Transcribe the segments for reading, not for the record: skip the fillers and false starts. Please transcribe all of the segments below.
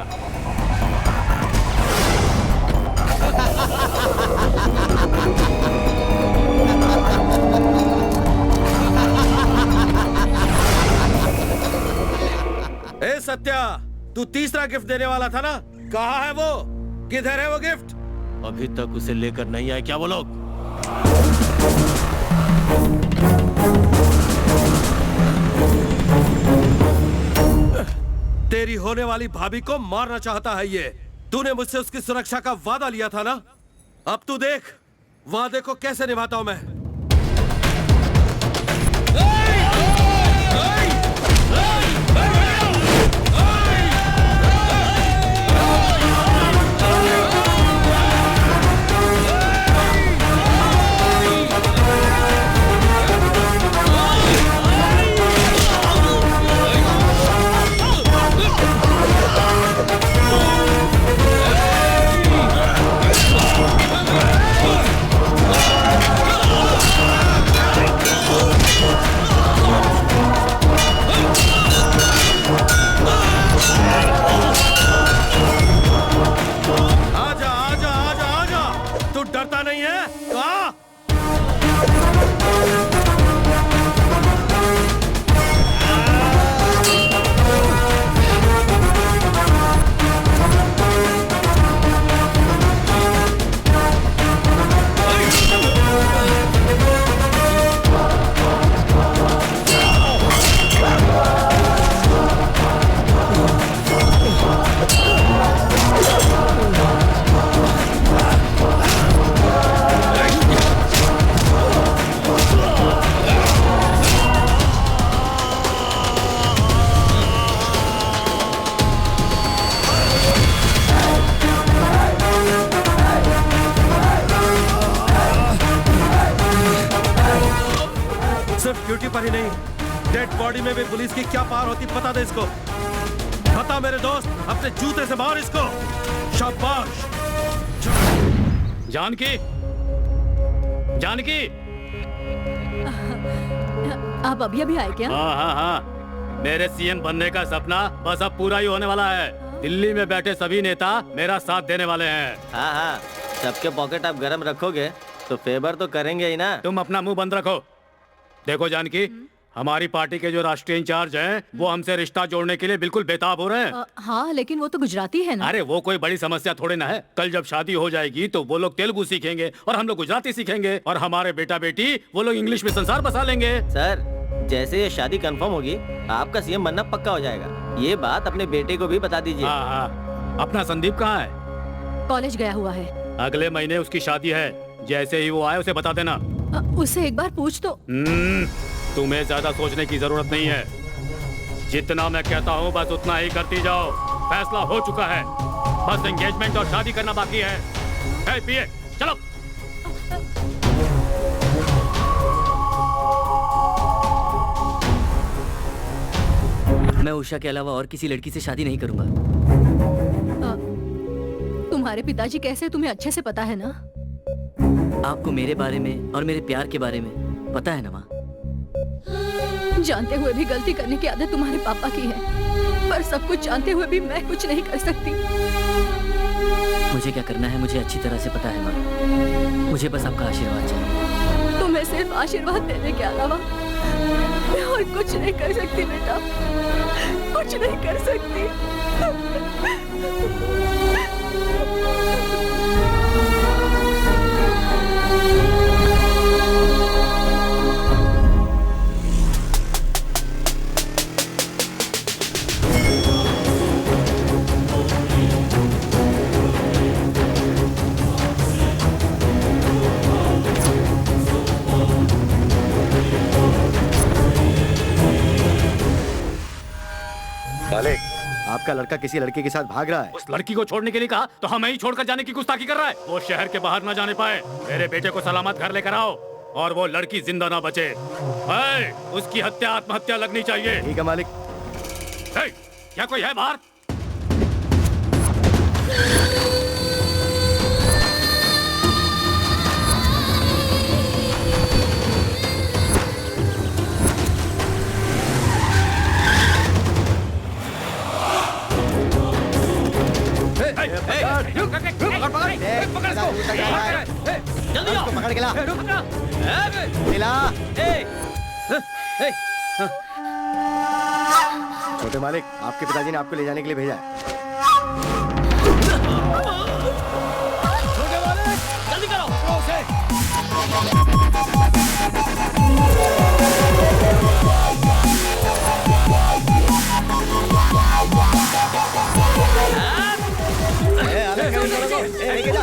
आया। ए सत्या, तू तीसरा गिफ्ट देने वाला था ना? कहाँ है वो? किधर है वो गिफ्ट? अभी तक उसे लेकर नहीं आए क्या वो लोग? तेरी होने वाली भाभी को मारना चाहता है ये। तूने मुझसे उसकी सुरक्षा का वादा लिया था ना? अब तू देख, वादे को कैसे निभाता हूं मैं। डरता नहीं है? कहा? सिर्फ ड्यूटी पर ही नहीं, डेड बॉडी में भी पुलिस की क्या पावर होती पता दे इसको। बता मेरे दोस्त, अपने जूते से मार इसको। शाबाश। जानकी, जानकी, आप अभी अभी आए क्या? हाँ हाँ हाँ, मेरे सीएम बनने का सपना बस अब पूरा ही होने वाला है। दिल्ली में बैठे सभी नेता मेरा साथ देने वाले हैं। हाँ हाँ, सबके पॉकेट आप गरम रखोगे तो फेवर तो करेंगे ही ना। तुम अपना मुंह बंद रखो। देखो जानकी, हमारी पार्टी के जो राष्ट्रीय इंचार्ज हैं, वो हमसे रिश्ता जोड़ने के लिए बिल्कुल बेताब हो रहे हैं। हाँ, लेकिन वो तो गुजराती है ना। अरे वो कोई बड़ी समस्या थोड़ी ना है। कल जब शादी हो जाएगी तो वो लोग तेलुगु सीखेंगे और हम लोग गुजराती सीखेंगे, और हमारे बेटा बेटी वो लोग इंग्लिश में संसार बसा लेंगे। सर, जैसे ये शादी कंफर्म होगी, आपका सीएम बनना पक्का हो जाएगा। ये बात अपने बेटे को भी बता दीजिए। हाँ हाँ। अपना संदीप कहाँ है? कॉलेज गया हुआ है। अगले महीने उसकी शादी है। जैसे ही वो आए उसे बता देना। उससे एक बार पूछ तो। तुम्हें ज्यादा सोचने की जरूरत नहीं है। जितना मैं कहता हूँ बस उतना ही करती जाओ। फैसला हो चुका है, बस एंगेजमेंट और शादी करना बाकी है। है पिए, चलो। मैं उषा के अलावा और किसी लड़की से शादी नहीं करूंगा। तुम्हारे पिताजी कैसे, तुम्हें अच्छे से पता है ना? आपको मेरे बारे में और मेरे प्यार के बारे में पता है ना माँ? जानते हुए भी गलती करने की आदत तुम्हारे पापा की है, पर सब कुछ जानते हुए भी मैं कुछ नहीं कर सकती। मुझे क्या करना है मुझे अच्छी तरह से पता है माँ। मुझे बस आपका आशीर्वाद चाहिए। तुम्हें सिर्फ आशीर्वाद देने के अलावा मैं और कुछ नहीं कर सकती बेटा, कुछ नहीं कर सकती। आपका लड़का किसी लड़के के साथ भाग रहा है। उस लड़की को छोड़ने के लिए कहा तो हमें ही छोड़कर जाने की गुस्ताखी कर रहा है। वो शहर के बाहर न जाने पाए। मेरे बेटे को सलामत घर लेकर आओ और वो लड़की जिंदा ना बचे। उसकी हत्या आत्महत्या लगनी चाहिए। ठीक है मालिक। क्या कोई है बाहर? जल्दी आओ। पकड़ के ला। ला। छोटे मालिक, आपके पिताजी ने आपको ले जाने के लिए भेजा है। जल्दी करो। लेके जा।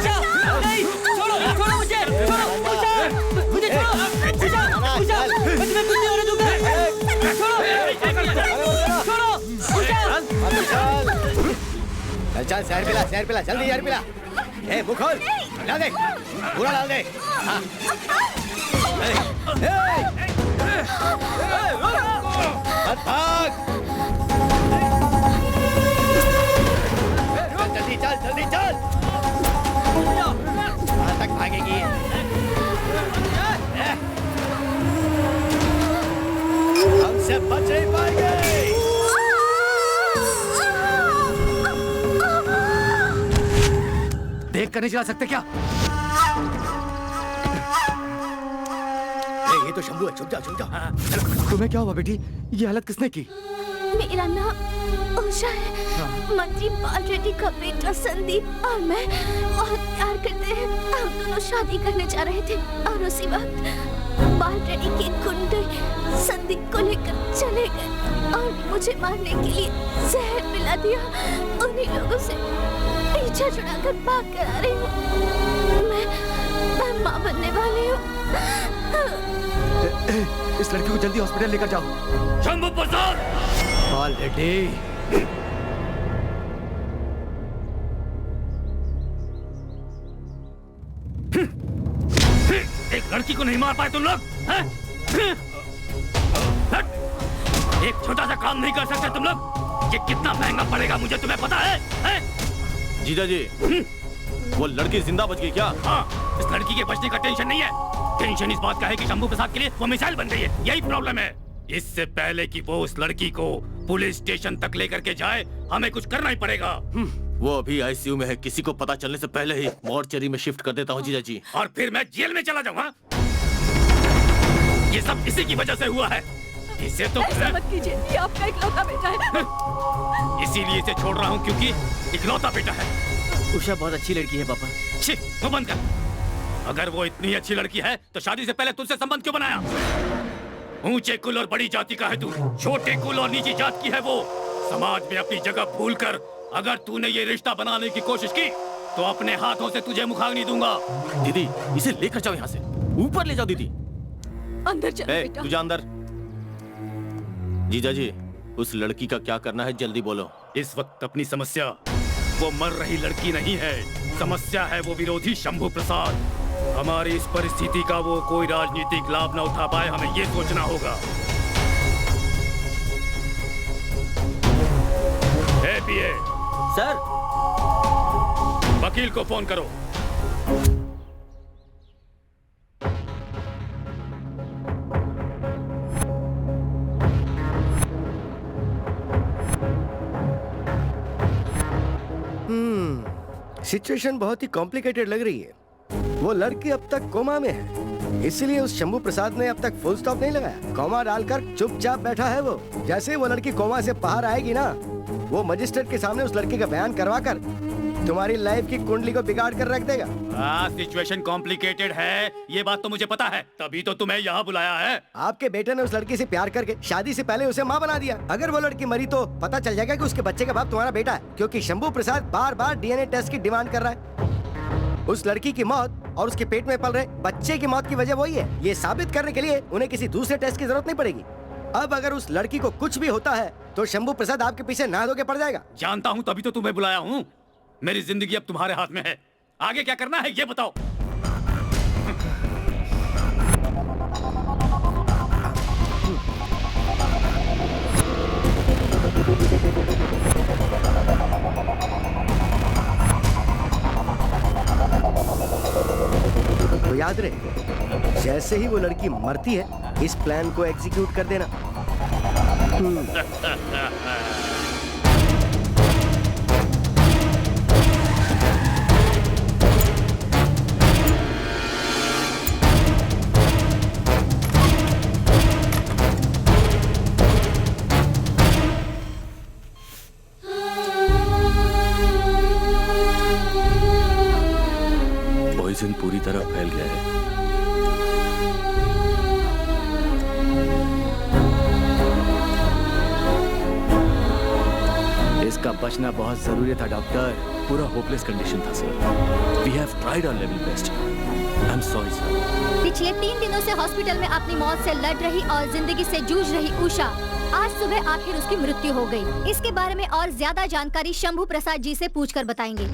नहीं, छोड़ो छोड़ो मुझे, छोड़ो मुझे छोड़ो, उषा, मैं तुम्हें कुछ नहीं होने दूंगा। छोड़ो, उषा। चल शहर पिला, शहर पिला, जल्दी शहर पिला। ए मुंह खोल, डाल दे, पूरा डाल दे। हाँ। मत भाग। जल्दी चल, जल्दी चल। कहाँ तक भागेगी? हमसे बच नहीं पाएंगे। देख कर नहीं चला सकते क्या? ये तो शंभू है, छुप जा, छुप जा। तुम्हें क्या हुआ बेटी? ये हालत किसने की? मेरा नाम उषा है। मंत्री बाल रेड्डी का बेटा संदीप और मैं बहुत प्यार करते हैं। हम दोनों शादी करने जा रहे थे और उसी वक्त बाल रेड्डी के गुंडे संदीप को लेकर चले गए और मुझे मारने के लिए जहर पिला दिया। उन्हीं लोगों से पीछा छुड़ाकर भाग कर आ रही हूँ। मैं माँ बनने वाली हूँ। इस लड़की को जल्दी हॉस्पिटल लेकर जाओ। शंभू प्रसाद! ऑलरेडी एक लड़की को नहीं मार पाए तुम लोग? हैं? एक छोटा सा काम नहीं कर सकते तुम लोग? ये कितना महंगा पड़ेगा मुझे तुम्हें पता है? हैं? जीजा जी, वो लड़की जिंदा बच गई क्या? हाँ, इस लड़की के बचने का टेंशन नहीं है। टेंशन इस बात का है कि शंभू प्रसाद के लिए वो मिसाइल बन गई है। यही प्रॉब्लम है। इससे पहले कि वो उस लड़की को पुलिस स्टेशन तक लेकर के जाए, हमें कुछ करना ही पड़ेगा। वो अभी आईसीयू में है। किसी को पता चलने से पहले ही मॉर्चरी में शिफ्ट कर देता हूँ जीजा जी। और फिर मैं जेल में चला जाऊंगा। ये सब इसी की वजह से हुआ है। इसे तो ऐसा मत कीजिए, ये आपका इकलौता बेटा है। इसीलिए इसे छोड़ रहा हूँ क्योंकि इकलौता बेटा है। उषा बहुत अच्छी लड़की है पापा। छी, वो बंद कर। अगर वो इतनी अच्छी लड़की है तो शादी से पहले तुझसे संबंध क्यों बनाया? ऊंचे कुल और बड़ी जाति का है तू, छोटे कुल और नीची जात की है वो। समाज में अपनी जगह भूलकर अगर तूने ये रिश्ता बनाने की कोशिश की तो अपने हाथों से तुझे मुखाग्नि दूंगा। दीदी, इसे लेकर जाओ यहाँ से, ऊपर ले जाओ दीदी। अंदर चलो बेटा। तू जा अंदर। जीजा जी, उस लड़की का क्या करना है जल्दी बोलो। इस वक्त अपनी समस्या वो मर रही लड़की नहीं है, समस्या है वो विरोधी शंभू प्रसाद। हमारी इस परिस्थिति का वो कोई राजनीतिक लाभ न उठा पाए, हमें ये सोचना होगा। पीए सर, वकील को फोन करो। सिचुएशन बहुत ही कॉम्प्लिकेटेड लग रही है। वो लड़की अब तक कोमा में है, इसलिए उस शंभू प्रसाद ने अब तक फुल स्टॉप नहीं लगाया। कोमा डालकर चुपचाप बैठा है वो। जैसे वो लड़की कोमा से बाहर आएगी ना, वो मजिस्ट्रेट के सामने उस लड़की का बयान करवाकर तुम्हारी लाइफ की कुंडली को बिगाड़ कर रख देगा। सिचुएशन कॉम्प्लिकेटेड है, ये बात तो मुझे पता है, तभी तो तुम्हें यहाँ बुलाया है। आपके बेटे ने उस लड़की से प्यार करके शादी से पहले उसे माँ बना दिया। अगर वो लड़की मरी तो पता चल जाएगा कि उसके बच्चे का बाप तुम्हारा बेटा है, क्योंकि शंभू प्रसाद बार बार डीएनए टेस्ट की डिमांड कर रहा है। उस लड़की की मौत और उसके पेट में पल रहे बच्चे की मौत की वजह वही है। ये साबित करने के लिए उन्हें किसी दूसरे टेस्ट की जरूरत नहीं पड़ेगी। अब अगर उस लड़की को कुछ भी होता है तो शंभू प्रसाद आपके पीछे नहा धो के पड़ जाएगा। जानता हूँ, तभी तो तुम्हें बुलाया हूँ। मेरी जिंदगी अब तुम्हारे हाथ में है, आगे क्या करना है ये बताओ। तो याद रहे, जैसे ही वो लड़की मरती है, इस प्लान को एग्जीक्यूट कर देना। टॉक्सिन पूरी तरह फैल गया है। इसका बचना बहुत जरूरी था डॉक्टर। पूरा होपलेस कंडीशन था sir. We have tried our level best. I am sorry sir. पिछले 3 दिनों से हॉस्पिटल में अपनी मौत से लड़ रही और जिंदगी से जूझ रही उषा, आज सुबह आखिर उसकी मृत्यु हो गई। इसके बारे में और ज्यादा जानकारी शंभू प्रसाद जी से पूछकर बताएंगे।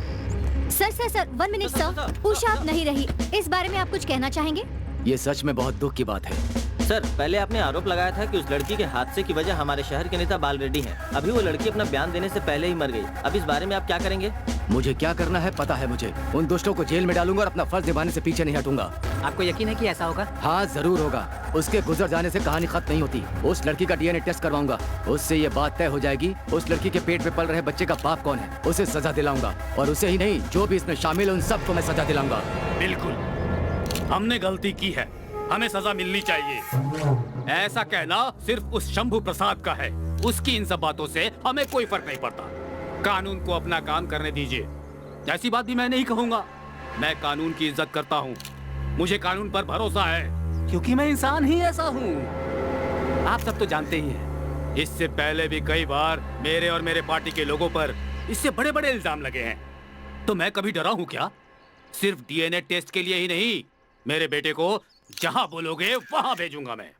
Sir 1 minute sir. उषा आप नहीं रही, इस बारे में आप कुछ कहना चाहेंगे? ये सच में बहुत दुख की बात है। सर, पहले आपने आरोप लगाया था कि उस लड़की के हादसे की वजह हमारे शहर के नेता बाल रेड्डी हैं। अभी वो लड़की अपना बयान देने से पहले ही मर गई। अब इस बारे में आप क्या करेंगे? मुझे क्या करना है पता है मुझे। उन दुष्टों को जेल में डालूंगा और अपना फर्ज निभाने से पीछे नहीं हटूंगा। आपको यकीन है कि ऐसा होगा? हाँ जरूर होगा। उसके गुजर जाने से कहानी खत्म नहीं होती। उस लड़की का डीएनए टेस्ट करवाऊंगा, उससे ये बात तय हो जाएगी उस लड़की के पेट में पल रहे बच्चे का बाप कौन है। उसे सजा दिलाऊंगा और उसे ही नहीं, जो भी इसमें शामिल है उन सबको मैं सजा दिलाऊंगा। बिल्कुल, हमने गलती की है, हमें सजा मिलनी चाहिए। ऐसा कहना सिर्फ उस शंभू प्रसाद का है। उसकी इन सब बातों से हमें कोई फर्क नहीं पड़ता। कानून को अपना काम करने दीजिए। ऐसी बात भी मैं नहीं कहूँगा। मैं कानून की इज्जत करता हूँ, मुझे कानून पर भरोसा है, क्योंकि मैं इंसान ही ऐसा हूँ। आप सब तो जानते ही हैं, इससे पहले भी कई बार मेरे और मेरे पार्टी के लोगों पर इससे बड़े बड़े इल्जाम लगे हैं। तो मैं कभी डरा हूँ क्या? सिर्फ डीएनए टेस्ट के लिए ही नहीं, मेरे बेटे को जहाँ बोलोगे वहाँ भेजूंगा मैं।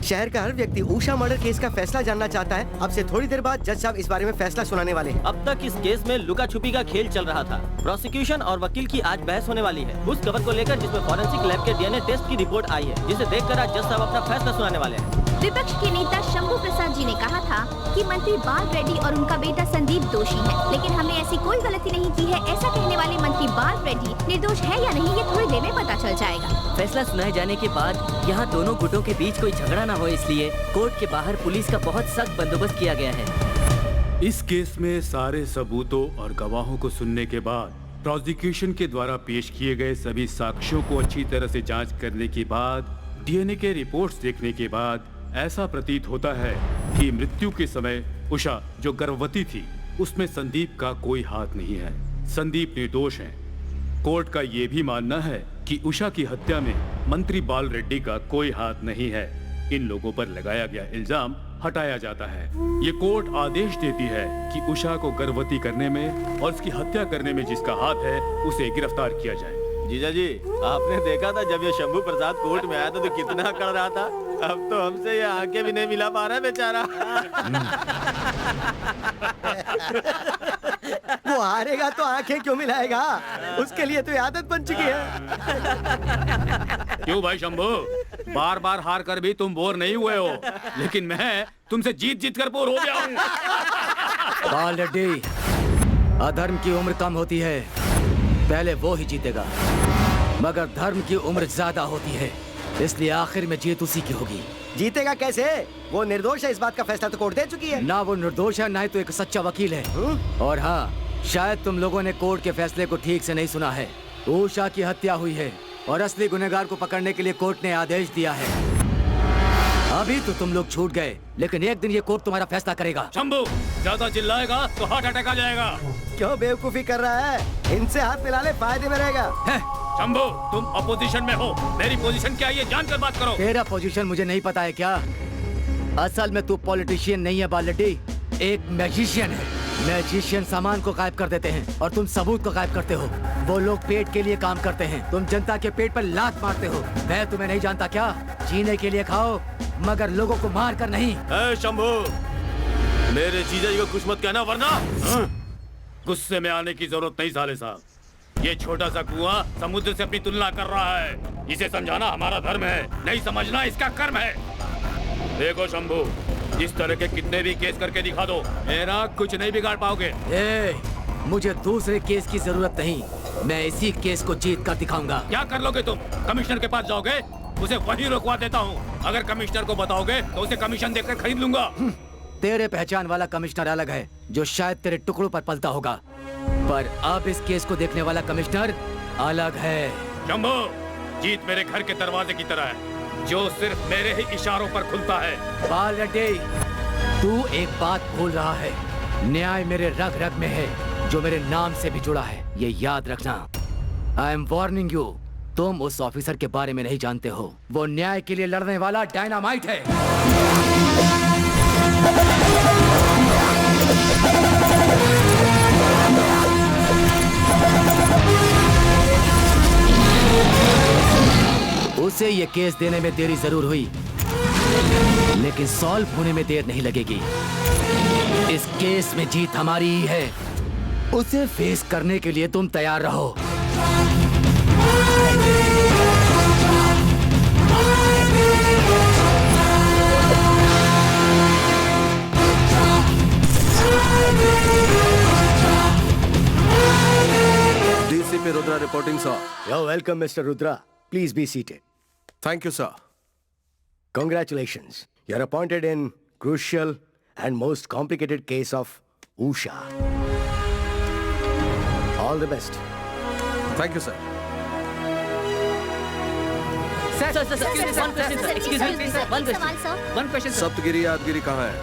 शहर का हर व्यक्ति उषा मर्डर केस का फैसला जानना चाहता है। अब से थोड़ी देर बाद जज साहब इस बारे में फैसला सुनाने वाले हैं। अब तक इस केस में लुका छुपी का खेल चल रहा था। प्रोसिक्यूशन और वकील की आज बहस होने वाली है उस खबर को लेकर जिसमें फॉरेंसिक लैब के डीएनए टेस्ट की रिपोर्ट आई है, जिसे देखकर आज जज साहब अपना फैसला सुनाने वाले हैं। विपक्ष के नेता शंभू प्रसाद जी ने कहा था कि मंत्री बाल रेड्डी और उनका बेटा संदीप दोषी हैं, लेकिन हमने ऐसी कोई गलती नहीं की है। ऐसा कहने वाले मंत्री बाल रेड्डी निर्दोष है या नहीं, ये थोड़ी देर में पता चल जाएगा। फैसला सुनाए जाने के बाद यहाँ दोनों गुटों के बीच कोई झगड़ा न हो, इसलिए कोर्ट के बाहर पुलिस का बहुत सख्त बंदोबस्त किया गया है। इस केस में सारे सबूतों और गवाहों को सुनने के बाद, प्रोसिक्यूशन के द्वारा पेश किए गए सभी साक्ष्यों को अच्छी तरह से जांच करने के बाद, डीएनए के रिपोर्ट्स देखने के बाद ऐसा प्रतीत होता है कि मृत्यु के समय उषा जो गर्भवती थी उसमें संदीप का कोई हाथ नहीं है। संदीप निर्दोष है। कोर्ट का ये भी मानना है कि उषा की हत्या में मंत्री बाल रेड्डी का कोई हाथ नहीं है। इन लोगों पर लगाया गया इल्जाम हटाया जाता है। ये कोर्ट आदेश देती है कि उषा को गर्भवती करने में और उसकी हत्या करने में जिसका हाथ है उसे गिरफ्तार किया जाए। जीजा जी, आपने देखा था जब ये शंभू प्रसाद कोर्ट में आया था तो कितना कर रहा था। अब तो हमसे ये आंखें भी नहीं मिला पा रहा है बेचारा। वो हारेगा तो आंखें क्यों मिलाएगा? उसके लिए तो आदत बन चुकी है। क्यों भाई शंभू, बार बार हार कर भी तुम बोर नहीं हुए हो, लेकिन मैं तुमसे जीत जीत कर बोर हो गया हूँ। बाल रेड्डी, अधर्म की उम्र कम होती है, पहले वो ही जीतेगा, मगर धर्म की उम्र ज्यादा होती है, इसलिए आखिर में जीत उसी की होगी। जीतेगा कैसे? वो निर्दोष है, इस बात का फैसला तो कोर्ट दे चुकी है। ना वो निर्दोष है, ना ही तो एक सच्चा वकील है। और हाँ, शायद तुम लोगों ने कोर्ट के फैसले को ठीक से नहीं सुना है। उषा की हत्या हुई है और असली गुनहगार को पकड़ने के लिए कोर्ट ने आदेश दिया है। अभी तो तुम लोग छूट गए, लेकिन एक दिन ये कोर्ट तुम्हारा फैसला करेगा। शंभू, ज्यादा चिल्लाएगा तो हार्ट अटैक आ जाएगा। क्यों बेवकूफी कर रहा है? इनसे हाथ मिला ले, फायदे में रहेगा। शंभू, तुम अपोजिशन में हो, मेरी पोजीशन क्या है ये जानकर बात करो। तेरा पोजीशन मुझे नहीं पता है क्या? असल में तू पॉलिटिशियन नहीं है बालरेड्डी, एक मैजिशियन है। मैजिशियन सामान को गायब कर देते हैं और तुम सबूत को गायब करते हो। वो लोग पेट के लिए काम करते हैं, तुम जनता के पेट पर लात मारते हो। मैं तुम्हें नहीं जानता क्या? जीने के लिए खाओ, मगर लोगों को मार कर नहीं। शंभू, मेरे जीजा जी को कुछ मत कहना, वरना गुस्से में आने की जरूरत नहीं साले साहब। ये छोटा सा कुआं समुद्र से अपनी तुलना कर रहा है। इसे समझाना हमारा धर्म है, नहीं समझना इसका कर्म है। देखो शंभू, इस तरह के कितने भी केस करके दिखा दो, मेरा कुछ नहीं बिगाड़ पाओगे। मुझे दूसरे केस की जरूरत नहीं, मैं इसी केस को जीत कर दिखाऊंगा। क्या कर लोगे तुम? कमिश्नर के पास जाओगे? उसे वहीं रुकवा देता हूँ। अगर कमिश्नर को बताओगे तो उसे कमीशन देकर खरीद लूंगा। तेरे पहचान वाला कमिश्नर अलग है, जो शायद तेरे टुकड़ों पर पलता होगा, पर अब इस केस को देखने वाला कमिश्नर अलग है। शंभू, जीत मेरे घर के दरवाजे की तरह है, जो सिर्फ मेरे ही इशारों पर खुलता है। बाल रेड्डी, तू एक बात भूल रहा है, न्याय मेरे रग रग में है, जो मेरे नाम से भी जुड़ा है, ये याद रखना। आई एम वार्निंग यू, तुम उस ऑफिसर के बारे में नहीं जानते हो, वो न्याय के लिए लड़ने वाला डायनामाइट है। उसे ये केस देने में देरी जरूर हुई, लेकिन सॉल्व होने में देर नहीं लगेगी। इस केस में जीत हमारी ही है, उसे फेस करने के लिए तुम तैयार रहो। DCP Rudra reporting sir. You're welcome, Mr. Rudra. Please be seated. Thank you sir. Congratulations. You're appointed in crucial and most complicated case of Usha. All the best. Thank you sir. One question sir. Saptagiri Yadagiri कहाँ है?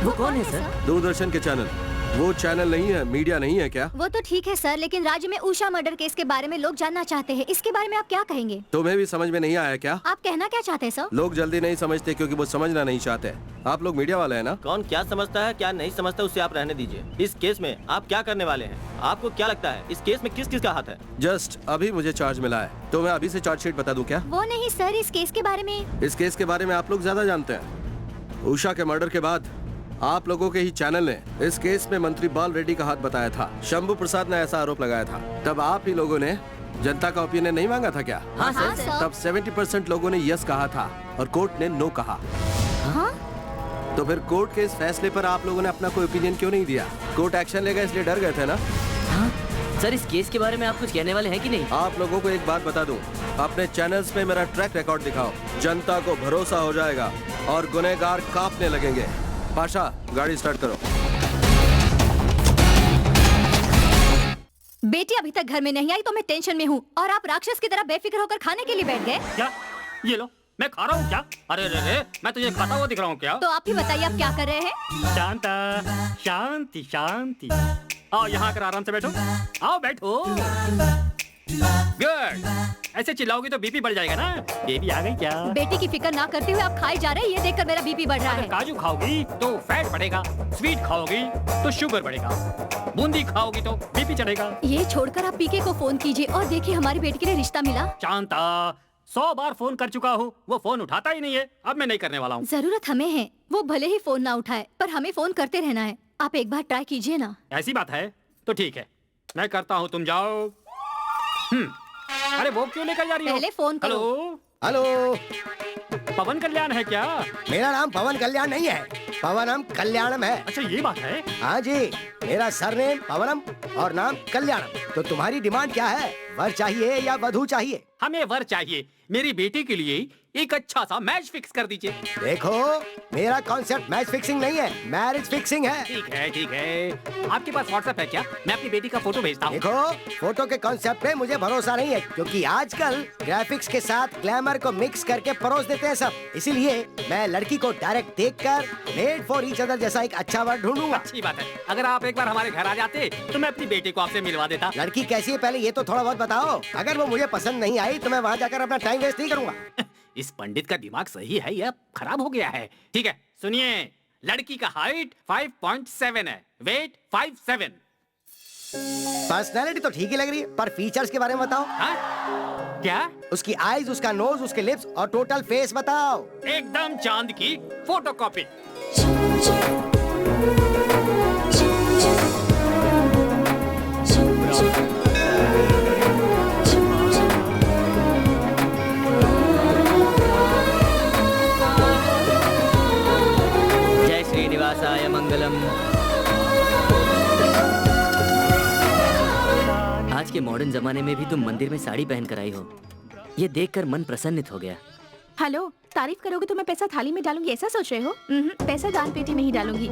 वो कौन है sir? Doordarshan के channel. वो channel नहीं है, media नहीं है क्या? वो तो ठीक है सर, लेकिन राज्य में उषा मर्डर केस के बारे में लोग जानना चाहते हैं। इसके बारे में आप क्या कहेंगे? तुम्हें भी समझ में नहीं आया क्या? आप कहना क्या चाहते हैं सर? लोग जल्दी नहीं समझते क्योंकि वो समझना नहीं चाहते। आप लोग मीडिया वाले हैं ना? कौन क्या समझता है क्या नहीं समझता उसे आप रहने दीजिए। इस केस में आप क्या करने वाले हैं? आपको क्या लगता है इस केस में किस किस का हाथ है? जस्ट अभी मुझे चार्ज मिला है, तो मैं अभी से चार्जशीट बता दूं क्या? वो नहीं सर, इस केस के बारे में। इस केस के बारे में आप लोग ज्यादा जानते हैं। उषा के मर्डर के बाद आप लोगों के ही चैनल ने इस केस में मंत्री बाल रेड्डी का हाथ बताया था। शंभू प्रसाद ने ऐसा आरोप लगाया था। तब आप ही लोगों ने जनता का ओपिनियन नहीं मांगा था क्या? हाँ हाँ, सर। सर। तब 70% लोगों ने यस कहा था और कोर्ट ने नो कहा। हाँ? तो फिर कोर्ट के इस फैसले पर आप लोगों ने अपना कोई ओपिनियन क्यों नहीं दिया? कोर्ट एक्शन लेगा इसलिए डर गए थे ना? हाँ सर, इस केस के बारे में आप कुछ कहने वाले हैं कि नहीं? आप लोगों को एक बात बता दूं, अपने चैनल्स पे मेरा ट्रैक रिकॉर्ड दिखाओ, जनता को भरोसा हो जाएगा और गुनहगार कांपने लगेंगे। पाशा, गाड़ी स्टार्ट करो। बेटी अभी तक घर में नहीं आई तो मैं टेंशन में हूँ, और आप राक्षस की तरह बेफिक्र होकर खाने के लिए बैठ गए। क्या? ये लो, मैं खा रहा हूँ क्या? अरे रे रे, मैं तुझे खाता हुआ दिख रहा हूँ क्या? तो आप ही बताइए आप क्या कर रहे हैं? शांता, शांति शांति। आओ यहाँ आकर आराम से बैठो। आओ बैठो। गुड। ऐसे चिल्लाओगी तो बीपी बढ़ जाएगा ना। बेबी आ गई क्या? बेटी की फिक्र ना करते हुए आप खाए जा रहे हैं, ये देखकर मेरा बीपी बढ़ रहा अगर है। काजू खाओगी तो फैट बढ़ेगा, स्वीट खाओगी तो शुगर बढ़ेगा, बूंदी खाओगी तो बीपी चढ़ेगा। ये छोड़कर आप पीके को फोन कीजिए और देखिए हमारी बेटी के लिए रिश्ता मिला। शांता, 100 बार फोन कर चुका हूँ, वो फोन उठाता ही नहीं है। अब मैं नहीं करने वाला हूँ। जरूरत हमें है, वो भले ही फोन ना उठाए पर हमें फोन करते रहना है। आप एक बार ट्राई कीजिए ना। ऐसी बात है तो ठीक है, मैं करता हूँ, तुम जाओ। अरे वो क्यों लेकर जा रही हो? पहले फोन करो। हेलो, हेलो, पवन कल्याण है क्या? मेरा नाम पवन कल्याण नहीं है, पवनम कल्याणम है। अच्छा ये बात है। हाँ जी, मेरा सरनेम पवनम और नाम कल्याणम। तो तुम्हारी डिमांड क्या है? वर चाहिए या वधू चाहिए? हमें वर चाहिए। मेरी बेटी के लिए एक अच्छा सा मैच फिक्स कर दीजिए। देखो, मेरा कॉन्सेप्ट मैच फिक्सिंग नहीं है, मैरिज फिक्सिंग है। ठीक है ठीक है। आपके पास व्हाट्सएप है क्या? मैं अपनी बेटी का फोटो भेजता हूँ। देखो, फोटो के कॉन्सेप्ट पे मुझे भरोसा नहीं है, क्योंकि आजकल ग्राफिक्स के साथ ग्लैमर को मिक्स करके परोस देते हैं सब। इसीलिए मैं लड़की को डायरेक्ट देखकर मेड फॉर ईच अदर जैसा एक अच्छा वर्ड ढूंढूंगा। अच्छी बात है। अगर आप एक बार हमारे घर आ जाते तो मैं अपनी बेटी को आपसे मिलवा देता। लड़की कैसी है पहले ये तो थोड़ा बहुत बताओ। अगर वो मुझे पसंद नहीं आई तो मैं वहाँ जाकर अपना टाइम वेस्ट नहीं करूंगा। इस पंडित का दिमाग सही है या खराब हो गया है? ठीक है, सुनिए, लड़की का हाइट 5.7 है, वेट 5'7". पर्सनैलिटी तो ठीक ही लग रही है, पर फीचर्स के बारे में बताओ। हाँ? क्या? उसकी आईज, उसका नोज, उसके लिप्स और टोटल फेस बताओ। एकदम चांद की फोटोकॉपी। जय श्रीनिवासाय मंगलम। के मॉडर्न जमाने में भी तुम मंदिर में साड़ी पहन कर आई हो, ये देखकर मन प्रसन्नित हो गया। हेलो, तारीफ करोगे तो मैं पैसा थाली में डालूंगी ऐसा सोच रहे हो? पैसा दान पेटी में ही डालूंगी।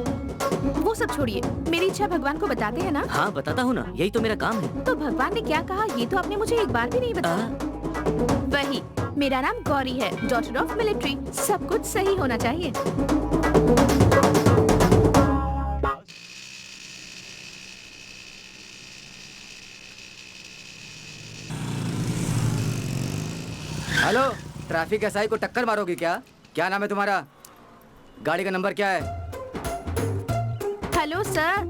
वो सब छोड़िए, मेरी इच्छा भगवान को बताते हैं ना? हाँ बताता हूँ ना, यही तो मेरा काम है। तो भगवान ने क्या कहा ये तो आपने मुझे एक बार भी नहीं बताया। वही, मेरा नाम गौरी है, डॉटर ऑफ मिलिट्री। सब कुछ सही होना चाहिए। हेलो, ट्रैफिक एसआई को टक्कर मारोगी क्या? क्या नाम है तुम्हारा? गाड़ी का नंबर क्या है? हेलो सर,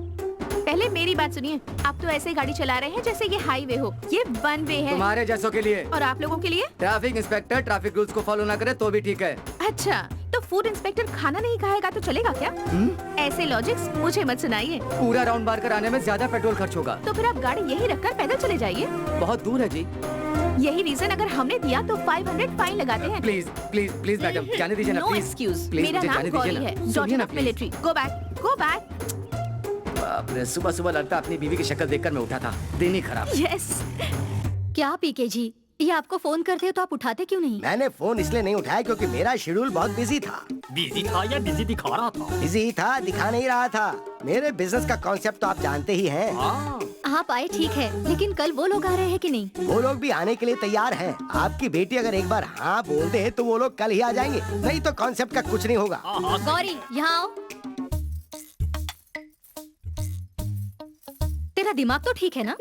पहले मेरी बात सुनिए। आप तो ऐसे गाड़ी चला रहे हैं जैसे ये हाईवे हो। ये वन वे है। तुम्हारे जैसों के लिए। और आप लोगों के लिए? ट्रैफिक इंस्पेक्टर ट्रैफिक रूल्स को फॉलो ना करे तो भी ठीक है। अच्छा, तो फूड इंस्पेक्टर खाना नहीं खाएगा तो चलेगा क्या? ऐसे लॉजिक्स मुझे मत सुनाइए। पूरा राउंड मार कर आने में ज्यादा पेट्रोल खर्च होगा। तो फिर आप गाड़ी यहीं रखकर पैदल चले जाइए। बहुत दूर है जी। यही रीजन अगर हमने दिया तो 500 फाइन लगाते हैं। प्लीज प्लीज प्लीज मैडम, जाने दीजिए ना नो प्लीज। एक्सक्यूज। प्लीज मेरा मुझे नाम जाने गौरी दीजिए है, ना। सुनिए डॉटर ना of please. Military. Go back, go back. बाप रे, सुबह सुबह लगता अपनी बीवी की शक्ल देखकर मैं उठा था। दिन ही खराब। यस। क्या पीके जी, ये आपको फोन करते हो तो आप उठाते क्यों नहीं? मैंने फोन इसलिए नहीं उठाया क्योंकि मेरा शेड्यूल बहुत बिजी था। बिजी था या बिजी दिखा रहा था? बिजी था, दिखा नहीं रहा था। मेरे बिजनेस का कॉन्सेप्ट तो आप जानते ही हैं। आप आए ठीक है, लेकिन कल वो लोग आ रहे हैं कि नहीं? वो लोग भी आने के लिए तैयार हैं। आपकी बेटी अगर एक बार हाँ बोल दे तो वो लोग कल ही आ जाएंगे, नहीं तो कॉन्सेप्ट का कुछ नहीं होगा। गौरी, यहाँ आओ। तेरा दिमाग तो ठीक है ना?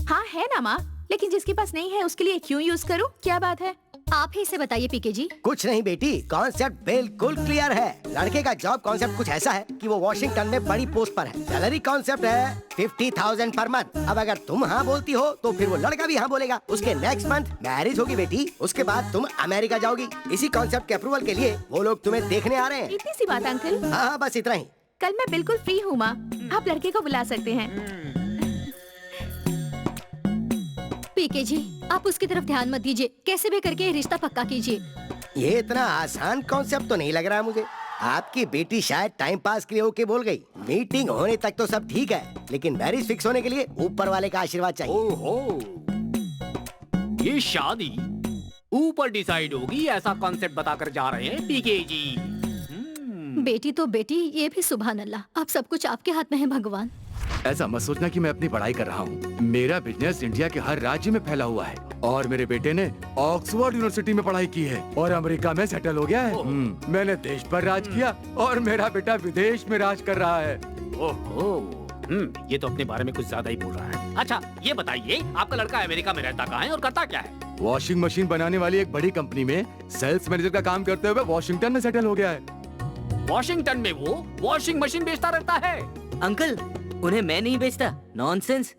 हाँ है ना माँ, लेकिन जिसके पास नहीं है उसके लिए क्यों यूज करूँ? क्या बात है? आप ही से बताइए पीके जी। कुछ नहीं बेटी, कॉन्सेप्ट बिल्कुल क्लियर है। लड़के का जॉब कॉन्सेप्ट कुछ ऐसा है कि वो वॉशिंगटन में बड़ी पोस्ट पर है। सैलरी कॉन्सेप्ट है 50,000 पर मंथ। अब अगर तुम हाँ बोलती हो तो फिर वो लड़का भी हाँ बोलेगा। उसके नेक्स्ट मंथ मैरिज होगी बेटी, उसके बाद तुम अमेरिका जाओगी। इसी कॉन्सेप्ट के अप्रूवल के लिए वो लोग तुम्हें देखने आ रहे हैं। इतनी सी बात अंकल। हाँ बस इतना ही। कल मैं बिल्कुल फ्री हूँ माँ, आप लड़के को बुला सकते हैं। पीके जी, आप उसकी तरफ ध्यान मत दीजिए, कैसे भी करके ये रिश्ता पक्का कीजिए। ये इतना आसान कॉन्सेप्ट तो नहीं लग रहा मुझे। आपकी बेटी शायद टाइम पास के लिए ओके बोल गई। मीटिंग होने तक तो सब ठीक है, लेकिन मैरिज फिक्स होने के लिए ऊपर वाले का आशीर्वाद चाहिए। ओहो, ये शादी ऊपर डिसाइड होगी ऐसा कॉन्सेप्ट बताकर जा रहे हैं पीके जी। बेटी तो बेटी, ये भी सुभान अल्लाह। अब सब कुछ आपके हाथ में है भगवान। ऐसा मत सोचना कि मैं अपनी पढ़ाई कर रहा हूँ। मेरा बिजनेस इंडिया के हर राज्य में फैला हुआ है और मेरे बेटे ने ऑक्सफोर्ड यूनिवर्सिटी में पढ़ाई की है और अमेरिका में सेटल हो गया है। मैंने देश पर राज किया और मेरा बेटा विदेश में राज कर रहा है। ओहो, ये तो अपने बारे में कुछ ज्यादा ही बोल रहा है। अच्छा ये बताइए, आपका लड़का अमेरिका में रहता कहाँ है और करता क्या है? वॉशिंग मशीन बनाने वाली एक बड़ी कंपनी में सेल्स मैनेजर का काम करते हुए वॉशिंगटन में सेटल हो गया है। वॉशिंगटन में वो वॉशिंग मशीन बेचता रहता है? अंकल, उन्हें मैं नहीं बेचता। नॉनसेंस,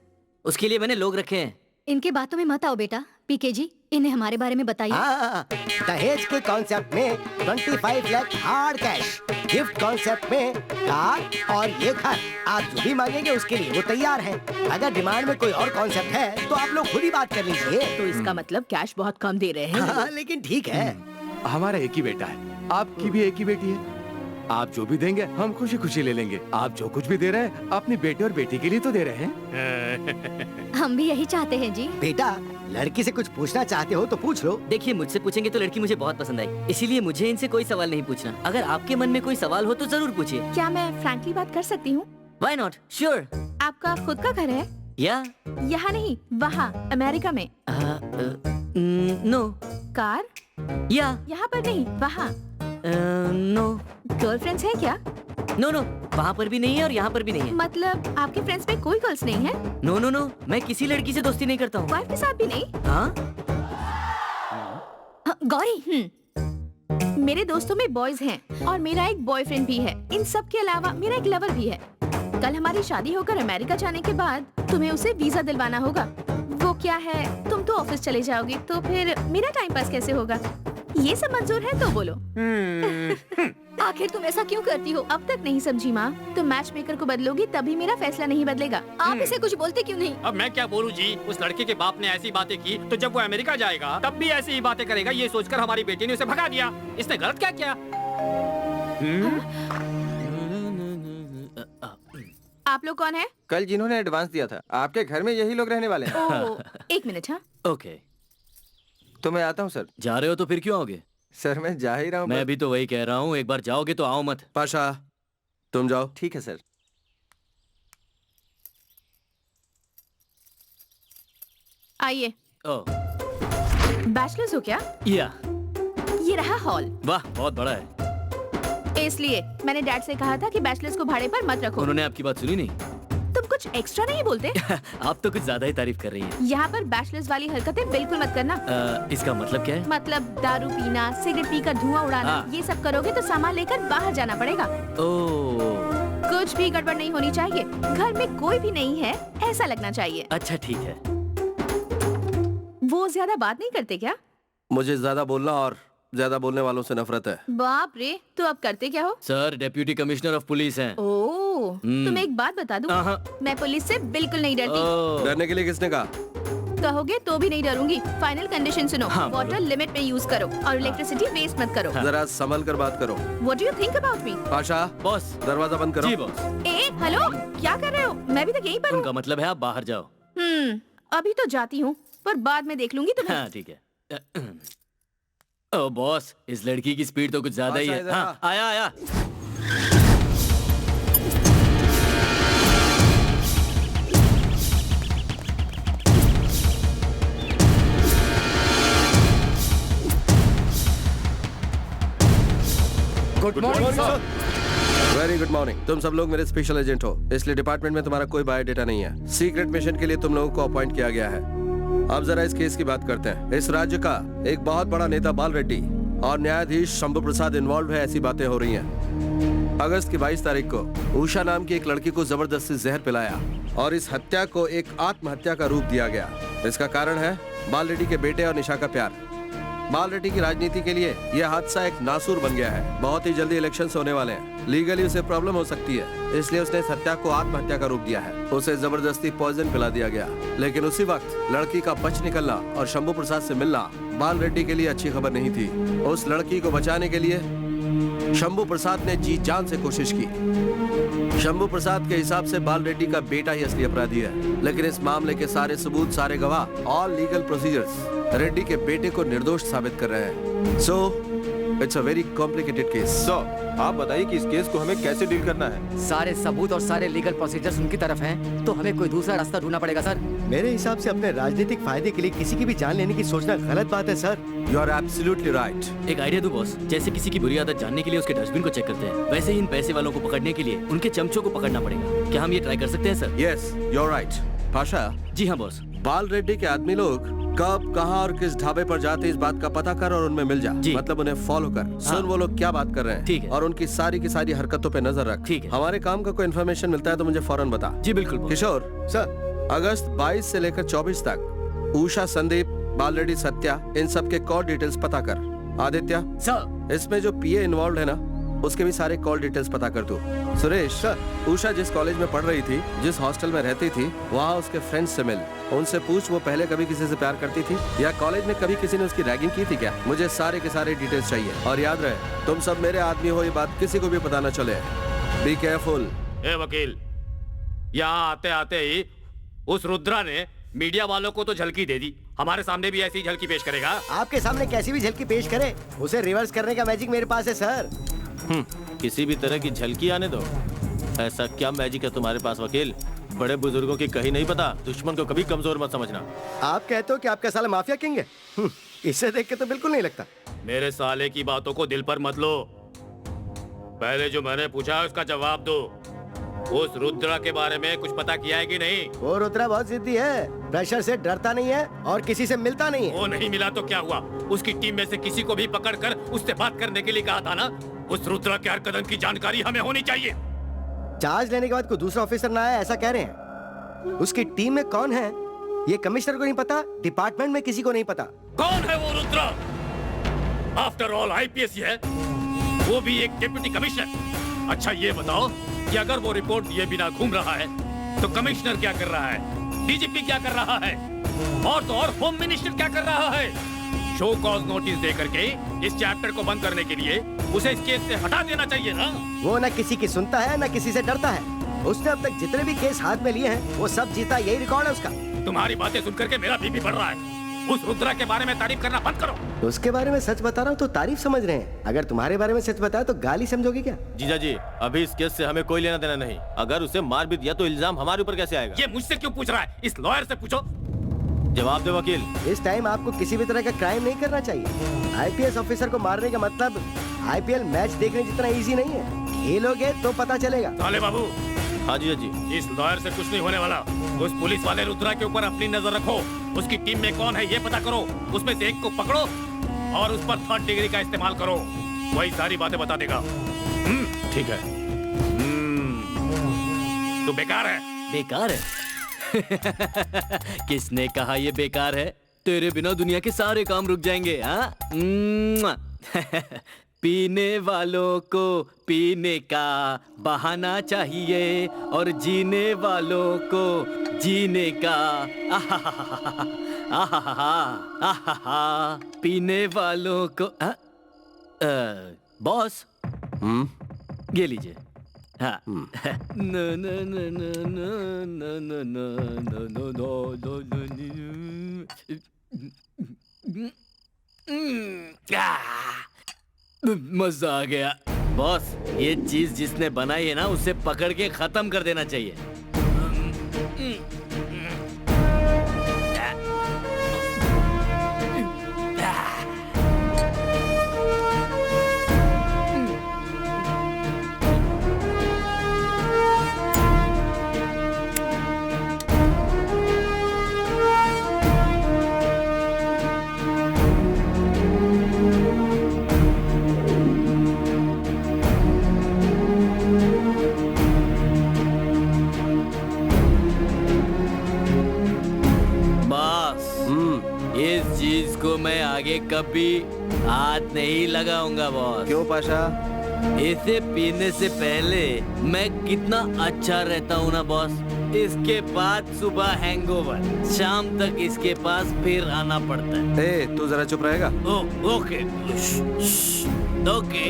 उसके लिए मैंने लोग रखे हैं। इनके बातों में मत आओ बेटा। पीके जी, इन्हें हमारे बारे में बताइए। हाँ, दहेज के कॉन्सेप्ट में 25 lakh hard cash, gift concept में कार और ये घर। आप जो भी मांगेंगे उसके लिए वो तैयार हैं। अगर डिमांड में कोई और कॉन्सेप्ट है तो आप लोग खुद ही बात कर लीजिए। तो इसका मतलब कैश बहुत कम दे रहे हैं। हाँ, लेकिन ठीक है। हमारा एक ही बेटा है, आपकी भी एक ही बेटी है। आप जो भी देंगे हम खुशी खुशी ले लेंगे। आप जो कुछ भी दे रहे हैं अपनी बेटे और बेटी के लिए तो दे रहे हैं। हम भी यही चाहते हैं जी। बेटा, लड़की से कुछ पूछना चाहते हो तो पूछ लो। देखिए, मुझसे पूछेंगे तो लड़की मुझे बहुत पसंद आई, इसीलिए मुझे इनसे कोई सवाल नहीं पूछना। अगर आपके मन में कोई सवाल हो तो जरूर पूछिए। क्या मैं फ्रैंकली बात कर सकती हूँ? Why not? Sure. आपका खुद का घर है? या यहाँ नहीं, वहाँ अमेरिका में। नो। कार? या यहाँ पर नहीं, वहाँ। नो। गर्लफ्रेंड्स है क्या? नो नो, वहाँ पर भी नहीं है और यहाँ पर भी नहीं है। मतलब आपके फ्रेंड्स में कोई गर्ल्स नहीं है? नो नो नो, मैं किसी लड़की से दोस्ती नहीं करता हूँ। वाइफ के साथ भी नहीं? हाँ? गौरी, मेरे दोस्तों में बॉयज हैं और मेरा एक बॉयफ्रेंड भी है। इन सब के अलावा मेरा एक लवर भी है। कल हमारी शादी होकर अमेरिका जाने के बाद तुम्हें उसे वीजा दिलवाना होगा। वो क्या है, तुम तो ऑफिस चले जाओगे तो फिर मेरा टाइम पास कैसे होगा? ये सब मंजूर है तो बोलो। आखिर तुम ऐसा क्यों करती हो? अब तक नहीं समझी माँ। तुम मैच मेकर को बदलोगी तभी मेरा फैसला नहीं बदलेगा। आप इसे कुछ बोलते क्यों नहीं? अब मैं क्या बोलूं जी? उस लड़के के बाप ने ऐसी बातें की तो जब वो अमेरिका जाएगा तब भी ऐसी ही बातें करेगा। ये सोचकर हमारी बेटी ने उसे भगा दिया। इसने गलत क्या किया? आप लोग कौन है? कल जिन्होंने एडवांस दिया था, आपके घर में यही लोग रहने वाले हैं। ओह, एक मिनट। हाँ, ओके, तो मैं आता हूँ सर। जा रहे हो तो फिर क्यों आओगे? सर मैं जा ही रहा हूँ। मैं भी तो वही कह रहा हूँ, एक बार जाओगे तो आओ मत। पाशा, तुम जाओ। ठीक है सर। आइए। ओह, बैचलर्स हो क्या? या ये रहा हॉल। वाह, बहुत बड़ा है। इसलिए मैंने डैड से कहा था कि बैचलर्स को भाड़े पर मत रखो। उन्होंने आपकी बात सुनी नहीं? तुम कुछ एक्स्ट्रा नहीं बोलते? आप तो कुछ ज्यादा ही तारीफ कर रही हैं। यहाँ पर बैचलर्स वाली हरकतें बिल्कुल मत करना। इसका मतलब क्या है? मतलब दारू पीना, सिगरेट पीकर धुआं उड़ाना, हाँ। ये सब करोगे तो सामान लेकर बाहर जाना पड़ेगा। ओह, कुछ भी गड़बड़ नहीं होनी चाहिए। घर में कोई भी नहीं है ऐसा लगना चाहिए। अच्छा ठीक है। वो ज्यादा बात नहीं करते क्या? मुझे ज्यादा बोलना और ज्यादा बोलने वालों से नफरत है। बाप रे, तो अब करते क्या हो? Sir, deputy commissioner of police हैं। ओह, तुम्हें एक बात बता दूं, मैं पुलिस से बिल्कुल नहीं डरती। ओह, डरने के लिए किसने कहा? कहोगे तो भी नहीं डरूंगी। फाइनल कंडीशन सुनो, हाँ, बोलो। वाटर लिमिट में यूज करो और इलेक्ट्रिसिटी वेस्ट मत करो। जरा संभल कर बात करो। What do you think about me? Pasha, boss. दरवाजा बंद करो। जी बॉस। ए, हेलो, क्या कर रहे हो? मैं भी तो यहीं पर हूँ। उनका मतलब है आप बाहर जाओ। अभी तो जाती हूँ, पर बाद में देख लूंगी तुम्हें। हाँ ठीक है। ओ बॉस, इस लड़की की स्पीड तो कुछ ज्यादा ही अच्छा, है। इधर हाँ, आ। आया आया। Good morning sir. Very good morning. तुम सब लोग मेरे स्पेशल एजेंट हो, इसलिए डिपार्टमेंट में तुम्हारा कोई बायोडेटा नहीं है। सीक्रेट मिशन के लिए तुम लोगों को अपॉइंट किया गया है। अब जरा इस केस की बात करते हैं। इस राज्य का एक बहुत बड़ा नेता बाल रेड्डी और न्यायाधीश शंभू प्रसाद इन्वॉल्व है, ऐसी बातें हो रही हैं। अगस्त की 22 तारीख को उषा नाम की एक लड़की को जबरदस्ती जहर पिलाया और इस हत्या को एक आत्महत्या का रूप दिया गया। इसका कारण है बाल रेड्डी के बेटे और निशा का प्यार। बाल रेड्डी की राजनीति के लिए यह हादसा एक नासूर बन गया है। बहुत ही जल्दी इलेक्शंस होने वाले हैं, लीगली उसे प्रॉब्लम हो सकती है, इसलिए उसने इस हत्या को आत्महत्या का रूप दिया है। उसे जबरदस्ती पॉइजन पिला दिया गया, लेकिन उसी वक्त लड़की का बच निकलना और शंभू प्रसाद से मिलना बाल रेड्डी के लिए अच्छी खबर नहीं थी। उस लड़की को बचाने के लिए शंभू प्रसाद ने जी जान से कोशिश की। शंभू प्रसाद के हिसाब से बाल रेड्डी का बेटा ही असली अपराधी है, लेकिन इस मामले के सारे सबूत, सारे गवाह, ऑल लीगल प्रोसीजर्स रेड्डी के बेटे को निर्दोष साबित कर रहे हैं। So it's a very complicated case. आप बताइए कि इस केस को हमें कैसे डील करना है। सारे सबूत और सारे लीगल प्रोसीजर्स उनकी तरफ हैं, तो हमें कोई दूसरा रास्ता ढूंढना पड़ेगा सर। मेरे हिसाब से अपने राजनीतिक फायदे के लिए किसी की भी जान लेने की सोचना गलत बात है sir. You are absolutely right. एक आइडिया दो बॉस, जैसे किसी की बुरी आदत जानने के लिए उसके डस्टबिन को चेक करते हैं, वैसे ही इन पैसे वालों को पकड़ने के लिए उनके चमचों को पकड़ना पड़ेगा। क्या हम ये ट्राई कर सकते हैं sir? Yes, you are right. Pasha, जी हाँ बॉस। बाल रेड्डी के आदमी लोग कब, कहां और किस ढाबे पर जाते इस बात का पता कर और उनमें मिल जा। मतलब उन्हें फॉलो कर, सुन वो लोग क्या बात कर रहे हैं। ठीक है। और उनकी सारी की सारी हरकतों पे नजर रख। ठीक है। हमारे काम का कोई इन्फॉर्मेशन मिलता है तो मुझे फौरन बता। जी बिल्कुल बॉस। किशोर सर, अगस्त 22 से लेकर 24 तक उषा, संदीप, बाल रेड्डी, सत्या, इन सब के कॉल डिटेल्स पता कर। आदित्य सर, इसमें जो पीए इन्वॉल्व है ना, उसके भी सारे कॉल डिटेल्स पता कर तू। सुरेश सर, उषा जिस कॉलेज में पढ़ रही थी, जिस हॉस्टल में रहती थी, वहाँ उसके फ्रेंड्स से मिल। उनसे पूछ वो पहले कभी किसी से प्यार करती थी या कॉलेज में कभी किसी ने उसकी रैगिंग की थी क्या। मुझे सारे के सारे डिटेल्स चाहिए। और याद रहे, तुम सब मेरे आदमी हो, ये बात किसी को भी पता न चले। Be careful. ए वकील, यहाँ आते आते ही उस रुद्रा ने मीडिया वालों को तो झलकी दे दी, हमारे सामने भी ऐसी झलकी पेश करेगा? आपके सामने कैसी भी झलकी पेश करे, उसे रिवर्स करने का मैजिक मेरे पास है सर। किसी भी तरह की झलकी आने दो। ऐसा क्या मैजिक है तुम्हारे पास वकील? बड़े बुजुर्गों की कही नहीं पता, दुश्मन को कभी कमजोर मत समझना। आप कहते हो कि आपका साला माफिया किंग है? इसे देख के तो बिल्कुल नहीं लगता। मेरे साले की बातों को दिल पर मत लो। पहले जो मैंने पूछा है उसका जवाब दो। उस रुद्रा के बारे में कुछ पता किया है कि नहीं? वो रुद्रा बहुत जिद्दी है, प्रेशर से डरता नहीं है और किसी से मिलता नहीं है। वो नहीं मिला तो क्या हुआ? उसकी टीम में से किसी को भी पकड़कर उससे बात करने के लिए कहा था ना। उस रुद्रा के हर कदम की जानकारी हमें होनी चाहिए। चार्ज लेने के बाद कोई दूसरा ऑफिसर ना आया ऐसा कह रहे हैं? उसकी टीम में कौन है ये कमिश्नर को नहीं पता, डिपार्टमेंट में किसी को नहीं पता। कौन है वो रुद्रा? आफ्टर ऑल आईपीएस है, वो भी एक डिप्टी कमिश्नर। अच्छा ये बताओ कि अगर वो रिपोर्ट दिए बिना घूम रहा है तो कमिश्नर क्या कर रहा है, डीजीपी क्या कर रहा है, और तो और होम मिनिस्टर क्या कर रहा है? शो कॉज नोटिस दे करके इस चैप्टर को बंद करने के लिए उसे इस केस से हटा देना चाहिए ना। वो ना किसी की सुनता है ना किसी से डरता है। उसने अब तक जितने भी केस हाथ में लिए हैं वो सब जीता, यही रिकॉर्ड है उसका। तुम्हारी बातें सुन करके मेरा बीपी बढ़ रहा है। उस रुद्रा के बारे में तारीफ करना बंद करो। उसके बारे में सच बता रहा हूँ तो तारीफ समझ रहे हैं, अगर तुम्हारे बारे में सच बताया तो गाली समझोगे क्या? जीजा जी, अभी इस केस से हमें कोई लेना देना नहीं। अगर उसे मार भी दिया तो इल्जाम हमारे ऊपर कैसे आएगा? ये मुझसे क्यों पूछ रहा है? इस लॉयर से पूछो। जवाब दे वकील। इस टाइम आपको किसी भी तरह का क्राइम नहीं करना चाहिए। आईपीएस ऑफिसर को मारने का मतलब आईपीएल मैच देखने जितना इजी नहीं है। खेलोगे तो पता चलेगा। साले बाबू। हाँ जीजा जी। इस लॉयर से कुछ नहीं होने वाला। उस पुलिस वाले रुद्रा के ऊपर अपनी नजर रखो। उसकी टीम में कौन है ये पता करो, उसमें से एक को पकड़ो और उस पर 3rd डिग्री का इस्तेमाल करो। वही सारी बातें बता देगा। ठीक है। तू बेकार है। बेकार है? किसने कहा ये बेकार है? तेरे बिना दुनिया के सारे काम रुक जाएंगे। हाँ? पीने वालों को पीने का बहाना चाहिए और जीने वालों को जीने का पीने वालों को बॉस ये लीजिए। हाँ। न न न न न न न न मजा आ गया। बॉस, ये चीज जिसने बनाई है ना उसे पकड़ के खत्म कर देना चाहिए। इस चीज को मैं आगे कभी हाथ नहीं लगाऊंगा बॉस। क्यों पाशा? इसे पीने से पहले मैं कितना अच्छा रहता हूँ ना बॉस। इसके बाद सुबह हैंगओवर, शाम तक इसके पास फिर आना पड़ता है। ए, तू जरा चुप रहेगा? Okay okay.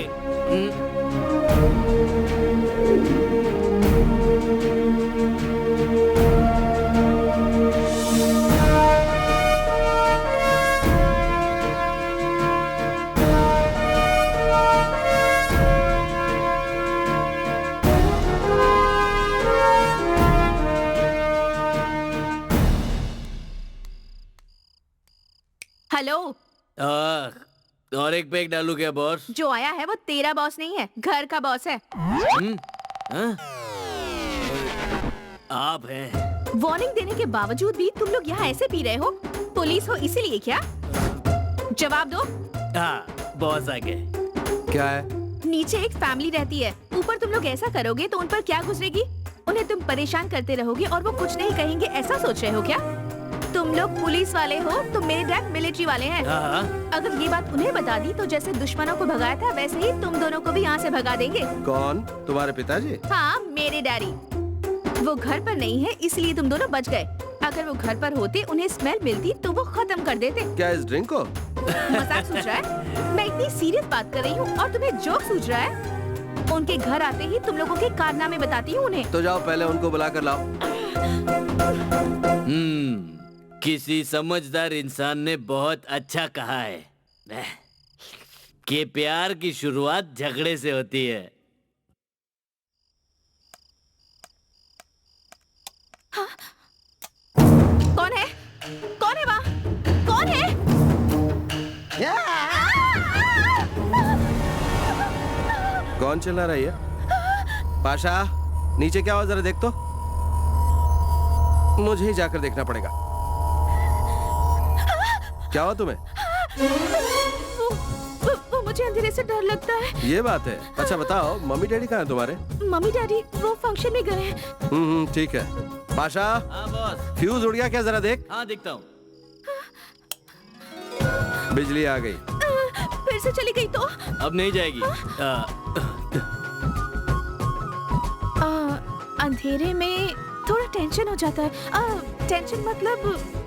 हेलो। और एक पैक डालू क्या बॉस? जो आया है वो तेरा बॉस नहीं है, घर का बॉस है। आप हैं। वार्निंग देने के बावजूद भी तुम लोग यहाँ ऐसे पी रहे हो? पुलिस हो इसीलिए क्या? जवाब दो। हाँ, बॉस आ गए। क्या है? नीचे एक फैमिली रहती है, ऊपर तुम लोग ऐसा करोगे तो उन पर क्या गुजरेगी? उन्हें तुम परेशान करते रहोगे और वो कुछ नहीं कहेंगे, ऐसा सोच रहे हो क्या? तुम लोग पुलिस वाले हो तो मेरे डैड मिलिट्री वाले हैं। अगर ये बात उन्हें बता दी तो जैसे दुश्मनों को भगाया था वैसे ही तुम दोनों को भी यहाँ से भगा देंगे। कौन? तुम्हारे पिताजी? हाँ, मेरे डैडी। वो घर पर नहीं है इसलिए तुम दोनों बच गए। अगर वो घर पर होते, उन्हें स्मेल मिलती तो वो खत्म कर देते। क्या इस ड्रिंक को? मजाक सूझ रहा है? मैं इतनी सीरियस बात कर रही हूँ और तुम्हें जोक सूझ रहा है? उनके घर आते ही तुम लोगों के कारनामे बताती हूँ उन्हें। तो जाओ पहले उनको बुला कर लाओ। किसी समझदार इंसान ने बहुत अच्छा कहा है कि प्यार की शुरुआत झगड़े से होती है। हाँ? कौन है? कौन है वहाँ? कौन है? कौन चिल्ला रही है? पाशा, नीचे क्या हुआ जरा देख तो। मुझे ही जाकर देखना पड़ेगा। क्या हुआ तुम्हें? वो मुझे अंधेरे से डर लगता है। ये बात है। अच्छा बताओ, मम्मी डैडी कहाँ हैं तुम्हारे? मम्मी डैडी वो फंक्शन में गए हैं। ठीक है। पाशा, हाँ बॉस। फ्यूज उड़ गया क्या? जरा देख। हाँ देखता हूँ। बिजली आ गई। फिर से चली गई तो? अब नहीं जाएगी। अंधेरे में थोड़ा टेंशन हो जाता है। टेंशन मतलब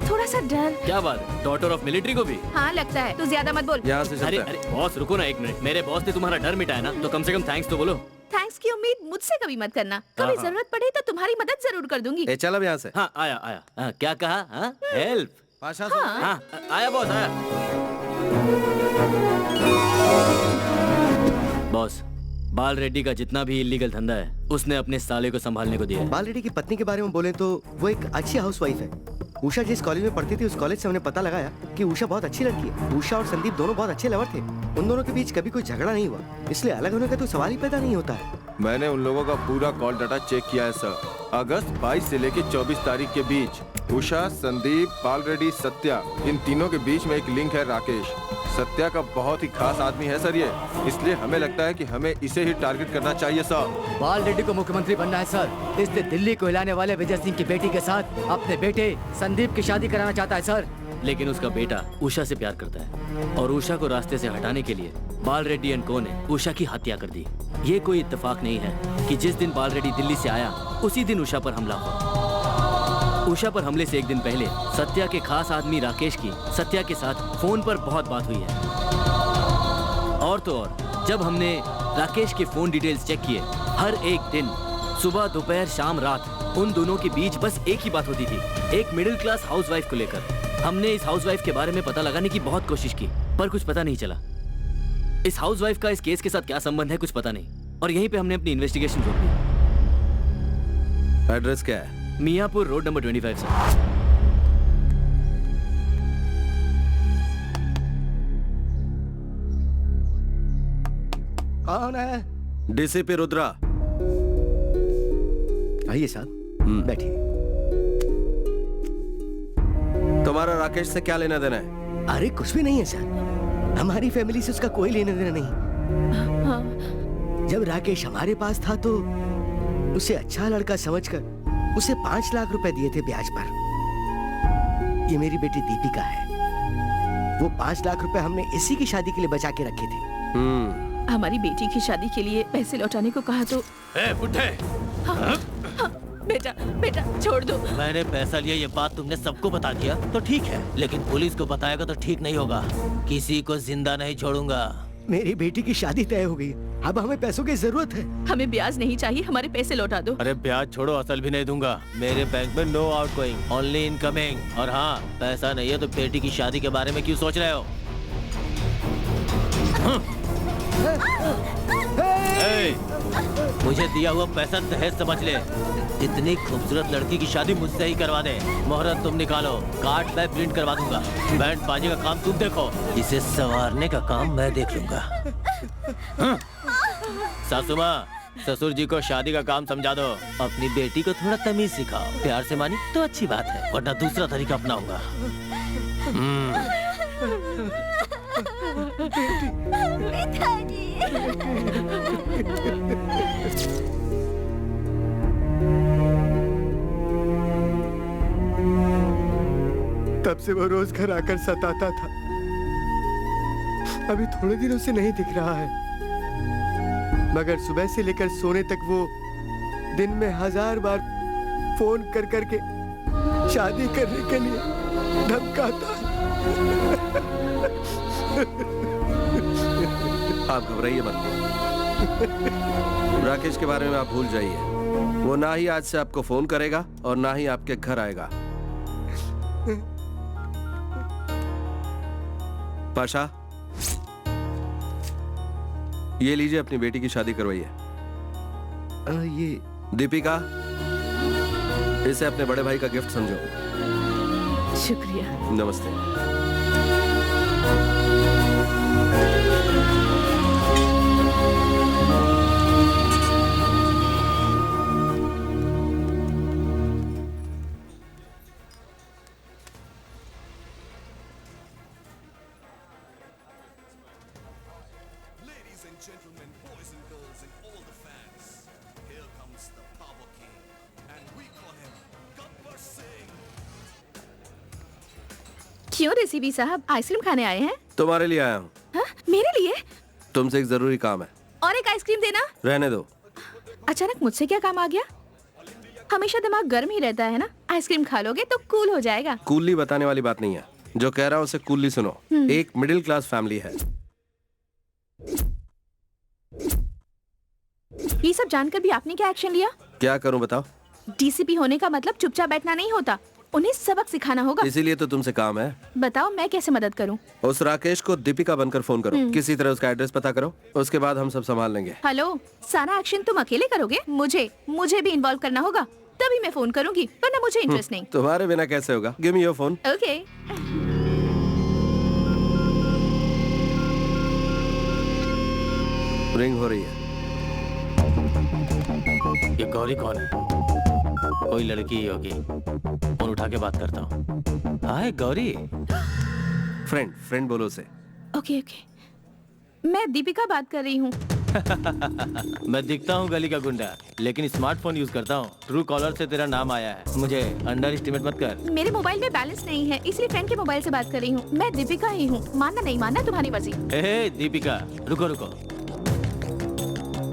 थोड़ा सा डर। क्या बात है? डॉटर ऑफ मिलिट्री को भी? हाँ लगता है। तू ज्यादा मत बोल। यहाँ से अरे बॉस रुको ना एक मिनट। मेरे बॉस ने तुम्हारा डर मिटाया ना, तो कम से कम थैंक्स तो बोलो। थैंक्स की उम्मीद मुझसे कभी मत करना। कभी जरूरत पड़े तो तुम्हारी मदद जरूर कर दूंगी। ए चल अब यहाँ से। हाँ आया आया। हाँ, क्या कहा? हाँ हेल्प। पाशा हाँ आया बॉस आया। बॉस, बाल रेड्डी का जितना भी इलीगल धंधा है उसने अपने साले को संभालने को दिया है। बाल रेड्डी की पत्नी के बारे में बोले तो वो एक अच्छी हाउसवाइफ है। उषा जिस कॉलेज में पढ़ती थी उस कॉलेज से हमने पता लगाया कि उषा बहुत अच्छी लड़की है। उषा और संदीप दोनों बहुत अच्छे लवर थे। उन दोनों के बीच कभी कोई झगड़ा नहीं हुआ, इसलिए अलग होने का तो सवाल ही पैदा नहीं होता है। मैंने उन लोगों का पूरा कॉल डाटा चेक किया है सर। अगस्त 22 से लेकर 24 तारीख के बीच उषा, संदीप, बाल रेड्डी, सत्या, इन तीनों के बीच में एक लिंक है राकेश। सत्या का बहुत ही खास आदमी है सर ये, इसलिए हमें लगता है कि हमें इसे ही टारगेट करना चाहिए सर। बाल रेड्डी को मुख्यमंत्री बनना है सर, इसलिए दिल्ली को हिलाने वाले विजय सिंह की बेटी के साथ अपने बेटे संदीप की शादी कराना चाहता है सर। लेकिन उसका बेटा उषा से प्यार करता है और उषा को रास्ते से हटाने के लिए बाल रेड्डी एंड को ने उषा की हत्या कर दी। ये कोई इत्तेफाक नहीं है कि जिस दिन बाल रेड्डी दिल्ली से आया उसी दिन उषा पर हमला हुआ। उषा पर हमले से एक दिन पहले सत्या के खास आदमी राकेश की सत्या के साथ फोन पर बहुत बात हुई है। और तो और जब हमने राकेश के फोन डिटेल्स चेक किए, हर एक दिन सुबह दोपहर शाम रात उन दोनों के बीच बस एक ही बात होती थी, एक मिडिल क्लास हाउसवाइफ को लेकर। हमने इस हाउसवाइफ के बारे में पता लगाने की बहुत कोशिश की पर कुछ पता नहीं चला। इस हाउसवाइफ का इस केस के साथ क्या संबंध है कुछ पता नहीं, और यहीं पे हमने अपनी इन्वेस्टिगेशन रोक दी। एड्रेस क्या है? Miyapur road number 25 sir. कौन है? डीसीपी रुद्रा। आइए साहब, बैठिए। तुम्हारा राकेश से क्या लेना देना है? अरे कुछ भी नहीं है सर, हमारी फैमिली से उसका कोई लेना देना नहीं। जब राकेश हमारे पास था तो उसे अच्छा लड़का समझकर उसे 5 लाख रुपए दिए थे ब्याज पर। ये मेरी बेटी दीपिका है। वो 5 लाख रुपए हमने इसी की शादी के लिए बचा के रखे थे। हमारी बेटी की शादी के लिए पैसे लौटाने को कहा तो बुड्ढे, बेटा बेटा छोड़ दो। मैंने पैसा लिया ये बात तुमने सबको बता दिया तो ठीक है, लेकिन पुलिस को बताएगा तो ठीक नहीं होगा। किसी को जिंदा नहीं छोड़ूंगा। मेरी बेटी की शादी तय हो गई, अब हमें पैसों की जरूरत है। हमें ब्याज नहीं चाहिए, हमारे पैसे लौटा दो। अरे ब्याज छोड़ो, असल भी नहीं दूंगा। मेरे बैंक में नो आउटगोइंग, ओनली इनकमिंग। और हाँ, पैसा नहीं है तो बेटी की शादी के बारे में क्यों सोच रहे हो? मुझे दिया हुआ पैसा दहेज समझ ले। इतनी खूबसूरत लड़की की शादी मुझसे ही करवा दे। मोहरत तुम निकालो, कार्ड मैं प्रिंट करवा दूंगा। बैंड बाजी का काम तुम देखो, इसे संवारने का काम मैं देख लूंगा। सासू माँ, ससुर जी को शादी का काम समझा दो। अपनी बेटी को थोड़ा तमीज सिखाओ। प्यार से मानी तो अच्छी बात है, वरना दूसरा तरीका अपनाऊंगा। तब से वो रोज घर आकर सताता था। अभी थोड़े दिनों से नहीं दिख रहा है, मगर सुबह से लेकर सोने तक वो दिन में 1000 बार फोन कर करके शादी करने के लिए धमकाता है। आप घबराइए मत। राकेश के बारे में आप भूल जाइए। वो ना ही आज से आपको फोन करेगा और ना ही आपके घर आएगा। पाशा, ये लीजिए, अपनी बेटी की शादी करवाइए। ये दीपिका, इसे अपने बड़े भाई का गिफ्ट समझो। शुक्रिया। नमस्ते। क्यों रेसिपी साहब, आइसक्रीम खाने आए हैं? तुम्हारे लिए आया हूँ। हाँ? मेरे लिए? तुमसे एक जरूरी काम है। और एक आइसक्रीम देना। रहने दो। अचानक मुझसे क्या काम आ गया? हमेशा दिमाग गर्म ही रहता है ना। आइसक्रीम खा लोगे तो कूल हो जाएगा। कूली बताने वाली बात नहीं है, जो कह रहा हूँ उसे कूली सुनो। एक मिडिल क्लास फैमिली है। ये सब जानकर भी आपने क्या एक्शन लिया? क्या करूं बताओ? डीसीपी होने का मतलब चुपचाप बैठना नहीं होता, उन्हें सबक सिखाना होगा। इसीलिए तो तुमसे काम है। बताओ मैं कैसे मदद करूं? उस राकेश को दीपिका बनकर फोन करो, किसी तरह उसका एड्रेस पता करो, उसके बाद हम सब संभाल लेंगे। हेलो, सारा एक्शन तुम अकेले करोगे? मुझे भी इन्वॉल्व करना होगा, तभी मैं फोन करूंगी, वरना मुझे इंटरेस्ट नहीं। तुम्हारे बिना कैसे होगा? Give me your phone. Okay. Ring हो रही है। ये गौरी कौन है? कोई लड़की ही होगी। फोन उठा के बात करता हूँ। हाय गौरी। फ्रेंड बोलो उसे। ओके, मैं दीपिका बात कर रही हूँ। मैं दिखता हूँ गली का गुंडा, लेकिन स्मार्टफोन यूज करता हूँ। ट्रू कॉलर से तेरा नाम आया है, मुझे अंडर एस्टिमेट मत कर। मेरे मोबाइल में बैलेंस नहीं है, इसलिए फ्रेंड के मोबाइल से बात कर रही हूँ। मैं दीपिका ही हूँ, मानना नहीं मानना तुम्हारी मर्जी। हे दीपिका, रुको।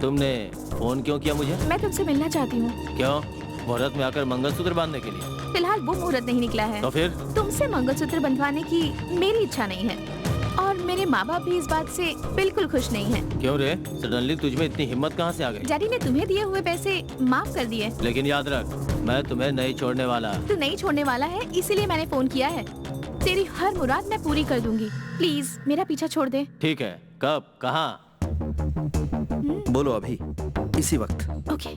तुमने फोन क्यों किया मुझे? मैं तुमसे मिलना चाहती हूँ। क्यों? मुहूर्त में आकर मंगलसूत्र बांधने के लिए? फिलहाल वो मुहूर्त नहीं निकला है। तो फिर? तुमसे मंगलसूत्र बंधवाने की मेरी इच्छा नहीं है, और मेरे माँ बाप भी इस बात से बिल्कुल खुश नहीं है। क्यों रे? सडनली तुझमें इतनी हिम्मत कहाँ से आ गई? डैडी ने तुम्हें दिए हुए पैसे माफ कर दिए। लेकिन याद रख, मैं तुम्हें नहीं छोड़ने वाला। तू नहीं छोड़ने वाला है, इसीलिए मैंने फोन किया है। तेरी हर मुराद मैं पूरी कर दूंगी, प्लीज मेरा पीछा छोड़ दे। ठीक है, कब, कहाँ? बोलो अभी, इसी वक्त। ओके,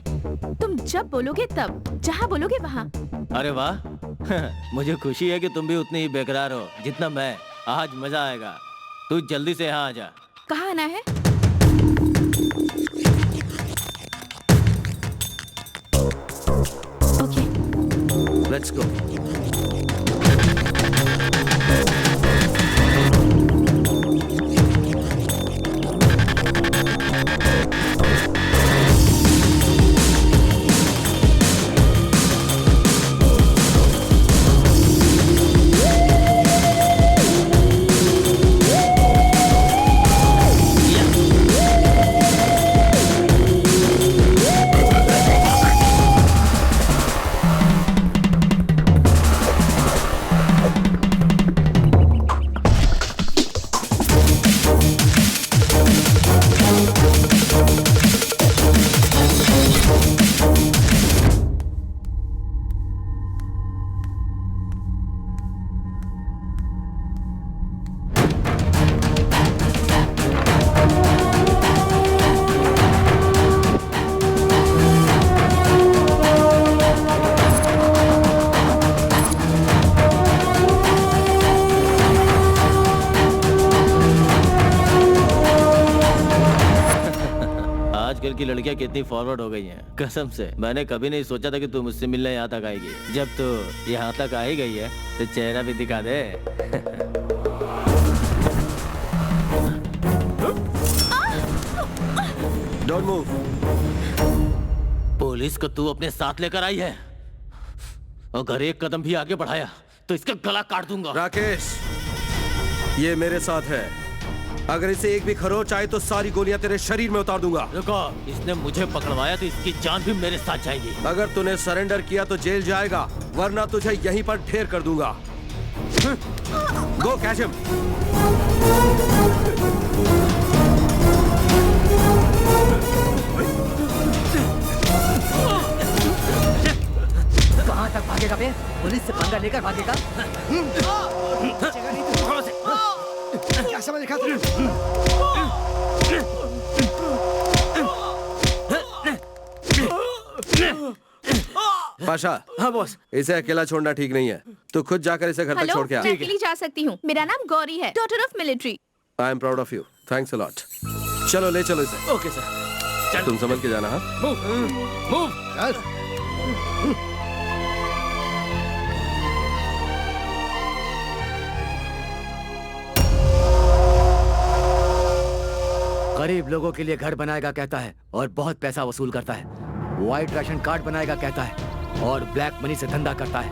तुम जब बोलोगे तब, जहाँ बोलोगे वहाँ। अरे वाह मुझे खुशी है कि तुम भी उतनी ही बेकरार हो जितना मैं। आज मजा आएगा। तू जल्दी से यहाँ आ जा। कहाँ आना है? Okay, let's go. की लड़कियां कितनी फॉरवर्ड हो गई हैं। कसम से मैंने कभी नहीं सोचा था कि तू मुझसे मिलने यहाँ तक आएगी। जब तू यहाँ तक आ ही गई है तो चेहरा भी दिखा दे। Don't move. पुलिस को तू अपने साथ लेकर आई है, अगर एक कदम भी आगे बढ़ाया तो इसका गला काट दूंगा। राकेश, ये मेरे साथ है, अगर इसे एक भी खरोच आए तो सारी गोलियां तेरे शरीर में उतार दूंगा। रुको, इसने मुझे पकड़वाया तो इसकी जान भी मेरे साथ जाएगी। अगर तूने सरेंडर किया तो जेल जाएगा, वरना तुझे यहीं पर ढेर कर दूंगा। गो कैच हिम। कहाँ तक भागेगा बे? पुलिस से पंगा लेकर भागेगा? क्या समझ रखा तूने? पाशा। हाँ बॉस। इसे अकेला छोड़ना ठीक नहीं है, तो खुद जाकर इसे घर तक छोड़ के आ। मैं अकेली जा सकती हूँ। मेरा नाम गौरी है, daughter of military. I am proud of you, thanks a lot. चलो ले चलो इसे। Okay sir. तुम संभल के जाना। हाँ, मूव। गरीब लोगों के लिए घर बनाएगा कहता है और बहुत पैसा वसूल करता है। व्हाइट राशन कार्ड बनाएगा कहता है और ब्लैक मनी से धंधा करता है।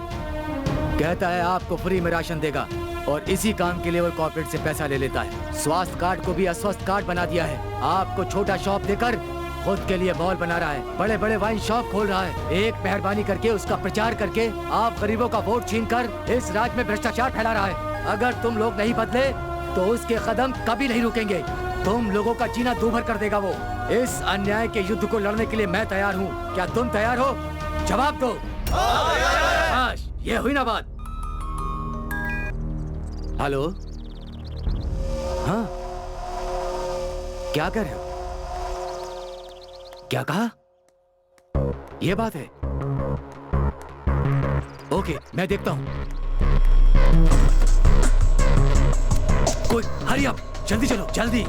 कहता है आपको फ्री में राशन देगा और इसी काम के लिए वो कॉर्पोरेट से पैसा ले लेता है। स्वास्थ्य कार्ड को भी अस्वस्थ कार्ड बना दिया है। आपको छोटा शॉप देकर खुद के लिए मॉल बना रहा है, बड़े बड़े वाइन शॉप खोल रहा है। एक मेहरबानी करके उसका प्रचार करके आप गरीबों का वोट छीनकर इस राज्य में भ्रष्टाचार फैला रहा है। अगर तुम लोग नहीं बदले तो उसके कदम कभी नहीं रुकेंगे। तुम लोगों का जीना दूभर कर देगा वो। इस अन्याय के युद्ध को लड़ने के लिए मैं तैयार हूँ। क्या तुम तैयार हो? जवाब दो। बस, ये हुई ना बात। हेलो, हाँ, क्या कर रहे हो? क्या कहा? ये बात है। ओके, मैं देखता हूं। कोई हरी अप, जल्दी चलो, जल्दी।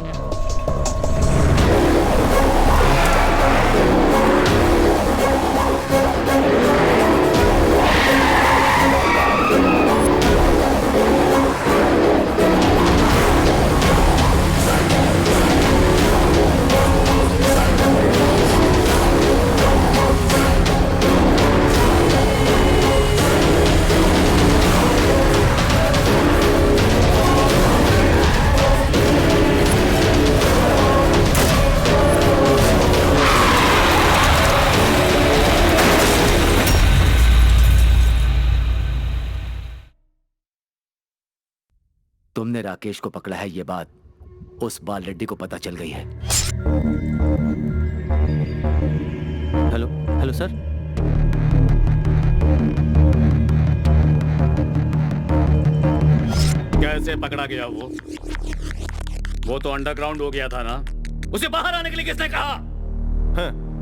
तुमने राकेश को पकड़ा है, ये बात उस बाल रेड्डी को पता चल गई है। Hello hello sir. कैसे पकड़ा गया वो तो अंडरग्राउंड हो गया था ना। उसे बाहर आने के लिए किसने कहा?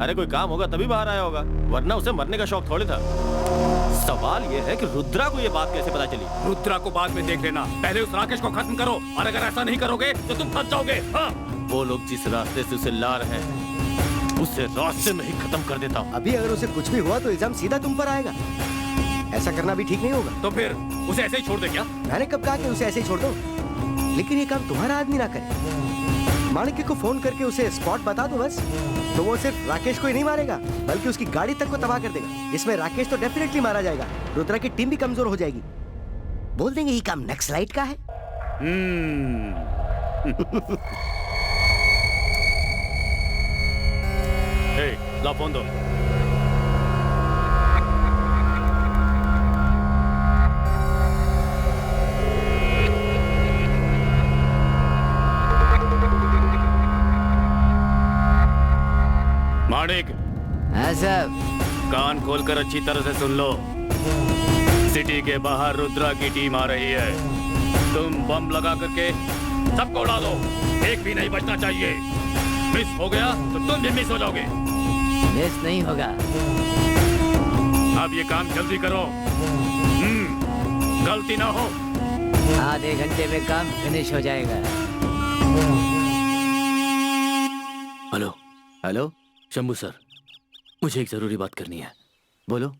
अरे कोई काम होगा तभी बाहर आया होगा, वरना उसे मरने का शौक थोड़ी था। सवाल ये है कि रुद्रा को ये बात कैसे पता चली? रुद्रा को बाद में देख लेना, पहले उस राकेश को खत्म करो, और अगर ऐसा नहीं करोगे तो तुम फंस जाओगे। हाँ? वो लोग जिस रास्ते से उसे ला रहे हैं, उसे रास्ते में ही खत्म कर देता हूँ। अभी अगर उसे कुछ भी हुआ तो इल्जाम सीधा तुम पर आएगा। ऐसा करना भी ठीक नहीं होगा। तो फिर उसे ऐसे ही छोड़ दे क्या? मैंने कब कहा कि उसे ऐसे ही छोड़ दो? लेकिन ये काम तुम्हारा आदमी ना करे। माणिक्य को फोन करके उसे स्पॉट बता दो बस, तो वो सिर्फ राकेश को ही नहीं मारेगा बल्कि उसकी गाड़ी तक को तबाह कर देगा। इसमें राकेश तो डेफिनेटली मारा जाएगा, रुद्रा की टीम भी कमजोर हो जाएगी। बोल देंगे ये काम नक्सलाइट का है। ला फोन दो। माणिक, हाँ सर। कान खोलकर अच्छी तरह से सुन लो। सिटी के बाहर रुद्रा की टीम आ रही है। तुम बम लगा करके सबको उड़ा दो, एक भी नहीं बचना चाहिए। मिस हो गया तो तुम भी मिस हो जाओगे। मिस नहीं होगा। अब ये काम जल्दी करो, गलती ना हो। आधे घंटे में काम फिनिश हो जाएगा। हेलो हेलो, शंभू सर, मुझे एक जरूरी बात करनी है। बोलो।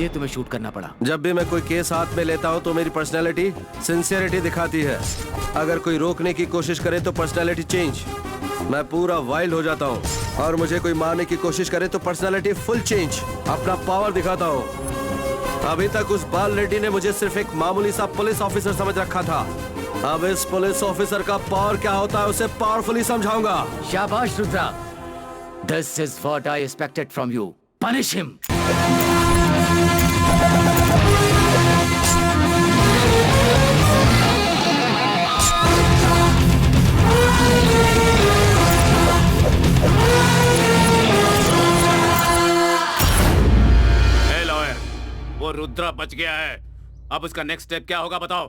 तुम्हें शूट करना पड़ा। जब भी मैं कोई केस हाथ में लेता हूँ तो मेरी पर्सनैलिटी सिंसियरिटी दिखाती है। अगर कोई रोकने की कोशिश करे तो पर्सनैलिटी चेंज। मैं पूरा वाइल्ड हो जाता हूँ, और मुझे कोई मारने की कोशिश करे तो पर्सनैलिटी फुल चेंज। अपना पावर दिखाता हूँ। अभी तक उस बाल रेड्डी ने मुझे सिर्फ एक मामूली सा पुलिस ऑफिसर समझ रखा था। अब इस पुलिस ऑफिसर का पावर क्या होता है उसे पावरफुली समझाऊंगा। शाबाश Rudra, this is what I expected from you. Punish him. Rudra बच गया है। अब उसका नेक्स्ट स्टेप क्या होगा बताओ?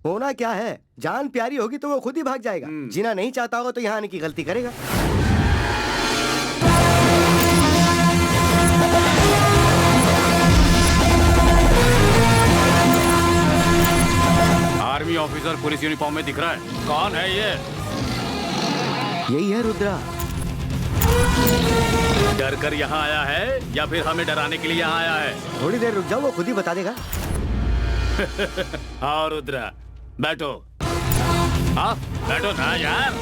होना क्या है, जान प्यारी होगी तो वो खुद ही भाग जाएगा। जीना नहीं चाहता होगा तो यहाँ आने की गलती करेगा। आर्मी ऑफिसर पुलिस यूनिफॉर्म में दिख रहा है। कौन है ये? यही है रुद्रा। डर कर यहाँ आया है या फिर हमें डराने के लिए यहाँ आया है? थोड़ी देर रुक जाओ, वो खुद ही बता देगा। हाँ रुद्रा, बैठो। हाँ बैठो ना यार।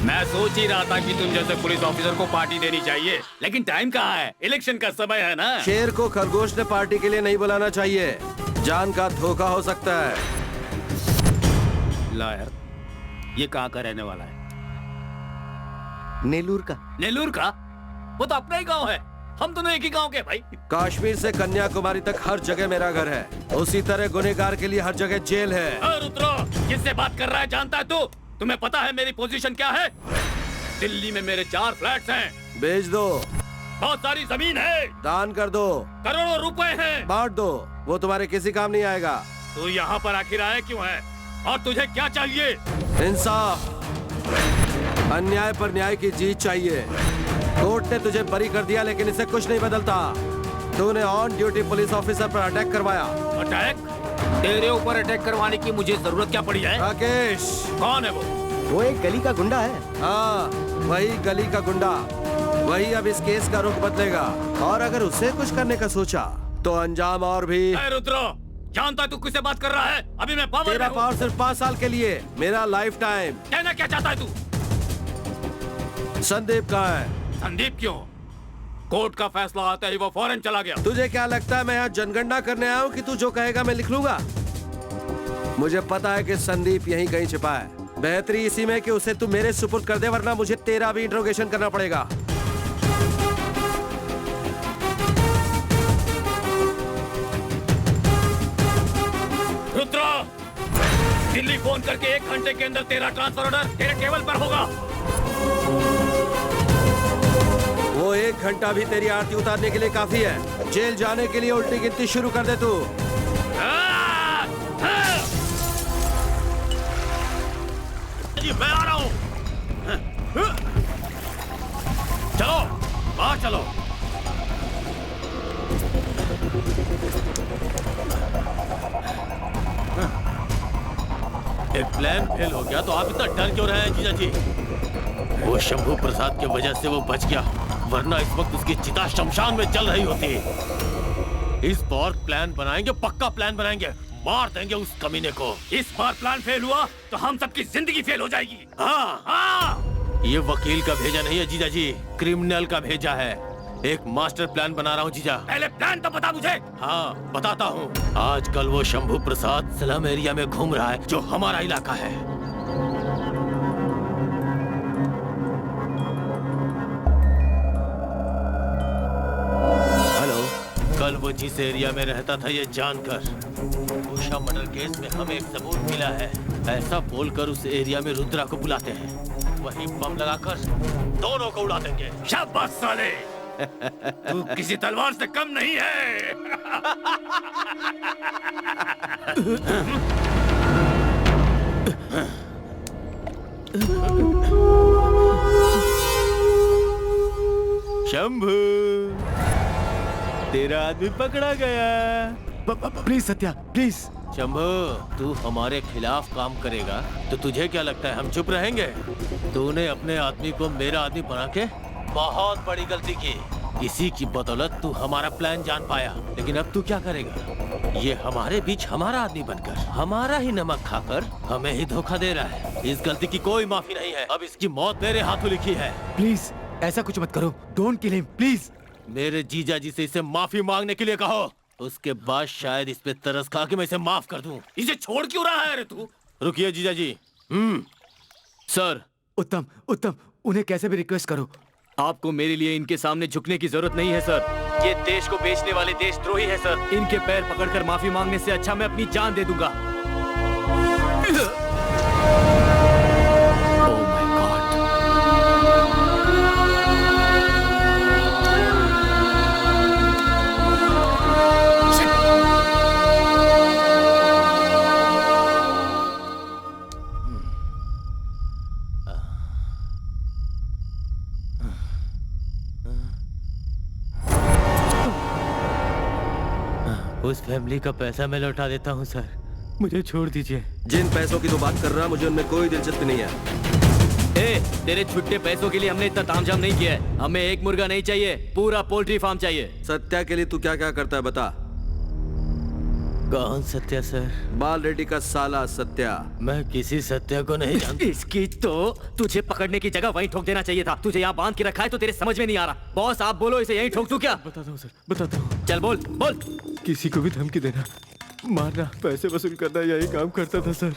मैं सोच ही रहा था कि तुम जैसे पुलिस ऑफिसर को पार्टी देनी चाहिए, लेकिन टाइम कहाँ है? इलेक्शन का समय है ना। शेर को खरगोश ने पार्टी के लिए नहीं बुलाना चाहिए, जान का धोखा हो सकता है। ला यार, ये कहाँ का रहने वाला है? नेलूर का। नेलूर का? वो तो अपना ही गांव है। हम दोनों एक ही गांव के भाई। कश्मीर से कन्याकुमारी तक हर जगह मेरा घर है। उसी तरह गुनहगार के लिए हर जगह जेल है। रुद्रो, किससे बात कर रहा है जानता है तू? तुम्हें पता है मेरी पोजीशन क्या है? दिल्ली में मेरे 4 फ्लैट्स हैं। बेच दो। बहुत सारी जमीन है। दान कर दो। करोड़ों रुपए हैं। बांट दो, वो तुम्हारे किसी काम नहीं आएगा। तू यहाँ पर आखिर आया क्यों है? और तुझे क्या चाहिए? इंसाफ। अन्याय पर न्याय की जीत चाहिए। कोर्ट ने तुझे बरी कर दिया, लेकिन इससे कुछ नहीं बदलता। तूने ऑन ड्यूटी पुलिस ऑफिसर पर अटैक करवाया। अटैक? तेरे ऊपर अटैक करवाने की मुझे जरूरत क्या पड़ी है? राकेश। कौन है वो? वो एक गली का गुंडा है। हाँ, वही गली का गुंडा। वही अब इस केस का रुख बदलेगा। और अगर उसे कुछ करने का सोचा तो अंजाम और भी। रुद्रो, जानता है तू किससे बात कर रहा है? अभी मैं पावर तेरा पावर सिर्फ 5 साल के लिए, मेरा लाइफ टाइम। कहना क्या चाहता है तू? संदीप कहाँ है? संदीप क्यों? कोर्ट का फैसला आते ही वो फौरन चला गया। तुझे क्या लगता है मैं यहाँ जनगणना करने आया हूँ कि तू जो कहेगा मैं लिख लूंगा? मुझे पता है कि संदीप यहीं कहीं छिपा है। बेहतरी इसी में कि उसे तू मेरे सुपुर्द कर दे, वरना मुझे तेरा भी इंट्रोगेशन करना पड़ेगा। रुद्रा, दिल्ली फोन करके 1 घंटे के अंदर तेरा ट्रांसफर ऑर्डर तेरे टेबल पर होगा। वो 1 घंटा भी तेरी आरती उतारने के लिए काफी है। जेल जाने के लिए उल्टी गिनती शुरू कर दे तू। जी मैं आ रहा हूँ। चलो बाहर चलो। एक प्लान फेल हो गया तो आप इतना डर क्यों रहे हैं जीजा जी? वो शंभू प्रसाद की वजह से वो बच गया, वरना इस वक्त उसकी चिता शमशान में जल रही होती। इस बार प्लान बनाएंगे, पक्का प्लान बनाएंगे, मार देंगे उस कमीने को। इस बार प्लान फेल हुआ तो हम सबकी जिंदगी फेल हो जाएगी। हाँ हाँ। ये वकील का भेजा नहीं है जीजा जी, क्रिमिनल का भेजा है। एक मास्टर प्लान बना रहा हूँ जीजा। पहले प्लान तो बता मुझे। हाँ बताता हूँ। आजकल वो शंभू प्रसाद स्लम एरिया में घूम रहा है, जो हमारा इलाका है। हेलो। कल वो जिस एरिया में रहता था ये जानकर उषा मर्डर केस में हमें एक सबूत मिला है, ऐसा बोलकर उस एरिया में रुद्रा को बुलाते हैं। वहीं बम लगाकर दोनों को उड़ा देंगे। शाबाश साले, तू किसी तलवार से कम नहीं है। शंभू, तेरा आदमी पकड़ा गया। Please Satya, please. शंभू, तू हमारे खिलाफ काम करेगा तो तुझे क्या लगता है हम चुप रहेंगे? तूने अपने आदमी को मेरा आदमी बना के बहुत बड़ी गलती की। इसी की बदौलत तू हमारा प्लान जान पाया, लेकिन अब तू क्या करेगा? ये हमारे बीच हमारा आदमी बनकर, हमारा ही नमक खाकर हमें ही धोखा दे रहा है। इस गलती की कोई माफी नहीं है। अब इसकी मौत मेरे हाथों लिखी है। प्लीज ऐसा कुछ मत करो, डोंट किल हिम प्लीज। मेरे जीजा जी से इसे माफी मांगने के लिए कहो, उसके बाद शायद इस पे तरस खा के मैं इसे माफ कर दूं। इसे छोड़ क्यों रहा है रे तू? रुकिए जीजा जी। सर। उत्तम, उत्तम, उन्हें कैसे भी रिक्वेस्ट करो। आपको मेरे लिए इनके सामने झुकने की जरूरत नहीं है सर। ये देश को बेचने वाले देशद्रोही है सर। इनके पैर पकड़कर माफी मांगने से अच्छा मैं अपनी जान दे दूंगा। Oh my God. उस फैमिली का पैसा मैं लौटा देता हूँ सर, मुझे छोड़ दीजिए। जिन पैसों की तो बात कर रहा, मुझे उनमें कोई दिलचस्पी नहीं है। ए, तेरे छुट्टे पैसों के लिए हमने इतना तामझाम नहीं किया है। हमें एक मुर्गा नहीं चाहिए, पूरा पोल्ट्री फार्म चाहिए। सत्या के लिए तू क्या क्या करता है बता। कौन सत्या सर? बाल रेड्डी का साला सत्या। मैं किसी सत्या को नहीं जानता। इसकी तो तुझे पकड़ने की जगह वहीं ठोक देना चाहिए था। तुझे यहाँ बांध के रखा है तो तेरे समझ में नहीं आ रहा। बॉस आप बोलो, इसे यहीं ठोक दूं क्या? बताता हूँ सर, बताता हूँ। चल बोल बोल। किसी को भी धमकी देना, मारना, पैसे वसूल करना, यही काम करता था सर।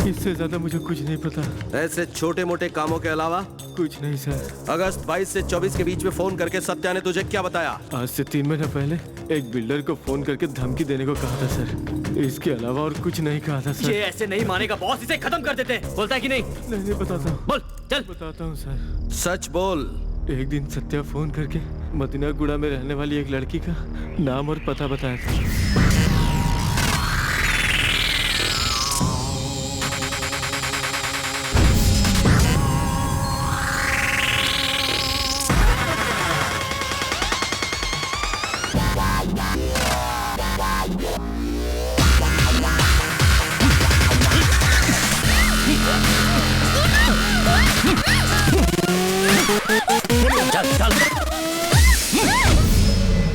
इससे ज्यादा मुझे कुछ नहीं पता। ऐसे छोटे मोटे कामों के अलावा कुछ नहीं सर। अगस्त 22 से 24 के बीच में फोन करके सत्या ने तुझे क्या बताया? आज से 3 महीना पहले एक बिल्डर को फोन करके धमकी देने को कहा था सर। इसके अलावा और कुछ नहीं कहा था सर। ये ऐसे नहीं मानेगा बॉस, इसे खत्म कर देते हैं। बोलता है कि नहीं? नहीं बताता हूँ। बोल चल। बताता हूँ सर। सच बोल। एक दिन सत्या फोन करके मदीना गुड़ा में रहने वाली एक लड़की का नाम और पता बताया था।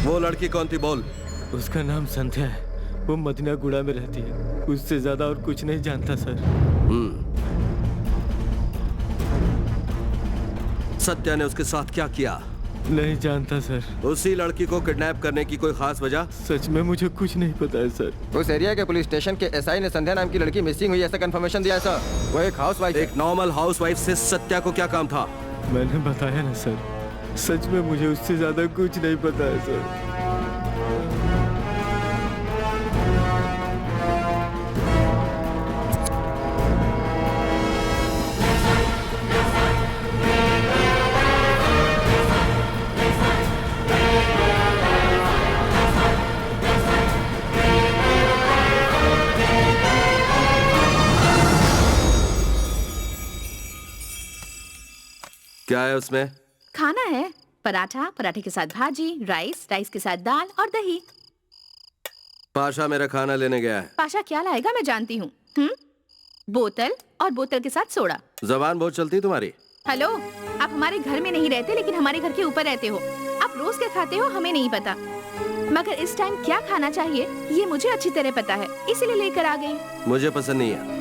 वो लड़की कौन थी बोल? उसका नाम संध्या है, वो मदीना गुड़ा में रहती है। उससे ज्यादा और कुछ नहीं जानता सर। सत्या ने उसके साथ क्या किया? नहीं जानता सर। उसी लड़की को किडनैप करने की कोई खास वजह? सच में मुझे कुछ नहीं पता है सर। उस एरिया के पुलिस स्टेशन के एसआई ने संध्या नाम की लड़की मिसिंग हुई ऐसा कंफर्मेशन दिया है सर। वो एक हाउसवाइफ है। एक नॉर्मल हाउसवाइफ से सत्या को क्या काम था? मैंने बताया ना सर, सच में मुझे उससे ज्यादा कुछ नहीं पता है सर। क्या है उसमें? खाना है, पराठा, पराठे के साथ भाजी, राइस, राइस के साथ दाल और दही। पाशा मेरा खाना लेने गया है। पाशा क्या लाएगा मैं जानती हूँ। बोतल और बोतल के साथ सोडा। जबान बहुत चलती तुम्हारी। हेलो, आप हमारे घर में नहीं रहते लेकिन हमारे घर के ऊपर रहते हो। आप रोज क्या खाते हो हमें नहीं पता, मगर इस टाइम क्या खाना चाहिए ये मुझे अच्छी तरह पता है, इसीलिए लेकर आ गई। मुझे पसंद नहीं है।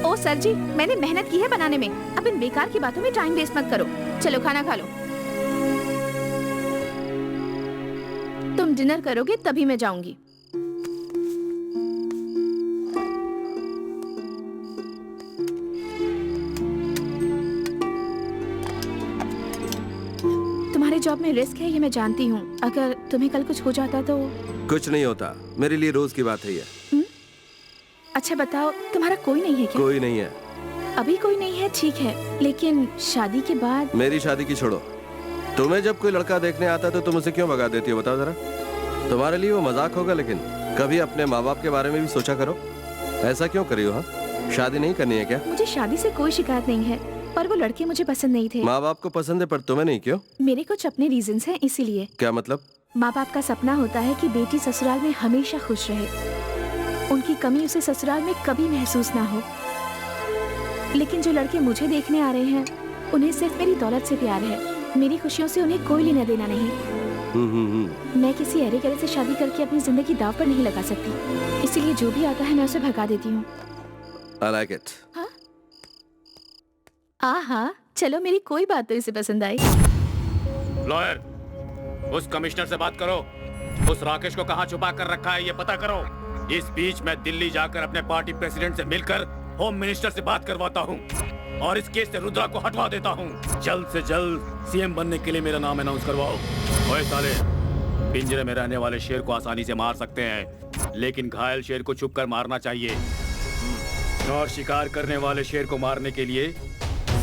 ओ सर जी, मैंने मेहनत की है बनाने में, अब इन बेकार की बातों में टाइम वेस्ट मत करो। चलो खाना खा लो। तुम डिनर करोगे तभी मैं जाऊंगी। तुम्हारे जॉब में रिस्क है ये मैं जानती हूँ। अगर तुम्हें कल कुछ हो जाता तो? कुछ नहीं होता, मेरे लिए रोज की बात है ये। अच्छा बताओ, तुम्हारा कोई नहीं है क्या? कोई नहीं है। अभी कोई नहीं है ठीक है, लेकिन शादी के बाद? मेरी शादी की छोड़ो, तुम्हें जब कोई लड़का देखने आता है तो तुम उसे क्यों भगा देती हो बताओ जरा। तुम्हारे लिए वो मजाक होगा, लेकिन कभी अपने माँ बाप के बारे में भी सोचा करो। ऐसा क्यों करी हो? हाँ, शादी नहीं करनी है क्या? मुझे शादी से कोई शिकायत नहीं है, पर वो लड़के मुझे पसंद नहीं थे। माँ बाप को पसंद है पर तुम्हें नहीं, क्यों? मेरे कुछ अपने रीजंस हैं इसीलिए। क्या मतलब? माँ बाप का सपना होता है कि बेटी ससुराल में हमेशा खुश रहे, उनकी कमी उसे ससुराल में कभी महसूस ना हो। लेकिन जो लड़के मुझे देखने आ रहे हैं उन्हें सिर्फ मेरी दौलत से प्यार है, मेरी खुशियों से उन्हें कोई लेना देना नहीं। मैं किसी अरे गरे से शादी करके अपनी जिंदगी दाव पर नहीं लगा सकती, इसीलिए जो भी आता है मैं उसे भगा देती हूँ। I like it. हाँ, चलो मेरी कोई बात तो इसे पसंद आई। लॉयर, उस कमिश्नर से बात करो। उस राकेश को कहाँ छुपा कर रखा है ये पता करो। इस बीच मैं दिल्ली जाकर अपने पार्टी प्रेसिडेंट से मिलकर होम मिनिस्टर से बात करवाता हूँ और इस केस से रुद्रा को हटवा देता हूँ। जल्द से जल्द सीएम बनने के लिए मेरा नाम अनाउंस करवाओ। ओए साले, पिंजरे में रहने वाले शेर को आसानी से मार सकते हैं, लेकिन घायल शेर को छुपकर मारना चाहिए। और शिकार करने वाले शेर को मारने के लिए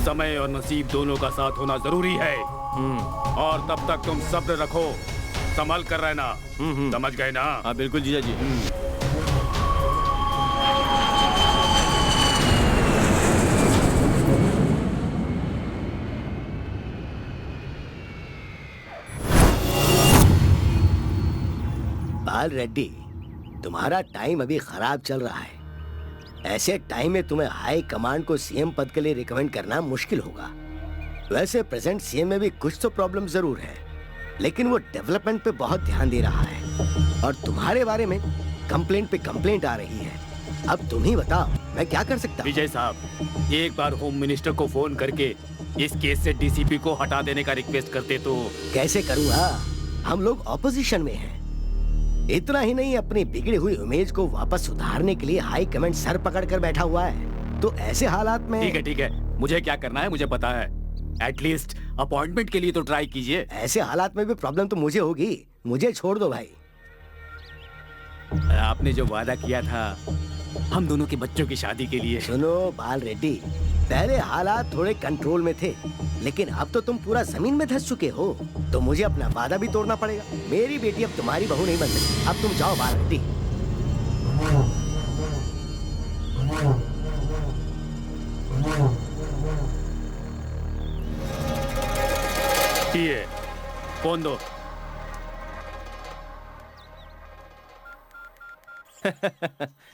समय और नसीब दोनों का साथ होना जरूरी है। और तब तक तुम सब्र रखो, संभल कर रहना। समझ गए ना? हाँ बिल्कुल जीजा जी। बाल रेड्डी, तुम्हारा टाइम अभी खराब चल रहा है। ऐसे टाइम में तुम्हें हाई कमांड को सीएम पद के लिए रिकमेंड करना मुश्किल होगा। वैसे प्रेजेंट सीएम में भी कुछ तो प्रॉब्लम जरूर है, लेकिन वो डेवलपमेंट पे बहुत ध्यान दे रहा है और तुम्हारे बारे में कंप्लेंट पे कंप्लेंट आ रही है। अब तुम ही बताओ मैं क्या कर सकता हूँ? विजय साहब, एक बार होम मिनिस्टर को फोन करके इस केस से डीसीपी को हटा देने का रिक्वेस्ट करते तो। कैसे करूँगा, हम लोग ऑपोजिशन में हैं। इतना ही नहीं, अपनी बिगड़ी हुई इमेज को वापस सुधारने के लिए हाई कमांड सर पकड़ कर बैठा हुआ है। तो ऐसे हालात में ठीक है, मुझे क्या करना है मुझे पता है। एटलीस्ट अपॉइंटमेंट के लिए तो ट्राई कीजिए। ऐसे हालात में भी प्रॉब्लम तो मुझे होगी, मुझे छोड़ दो भाई। आपने जो वादा किया था हम दोनों के बच्चों की शादी के लिए। सुनो बाल रेड्डी, पहले हालात थोड़े कंट्रोल में थे, लेकिन अब तो तुम पूरा जमीन में धंस चुके हो, तो मुझे अपना वादा भी तोड़ना पड़ेगा। मेरी बेटी अब तुम्हारी बहू नहीं बन सकती। अब तुम जाओ बाल रेड्डी। ये फोन दो।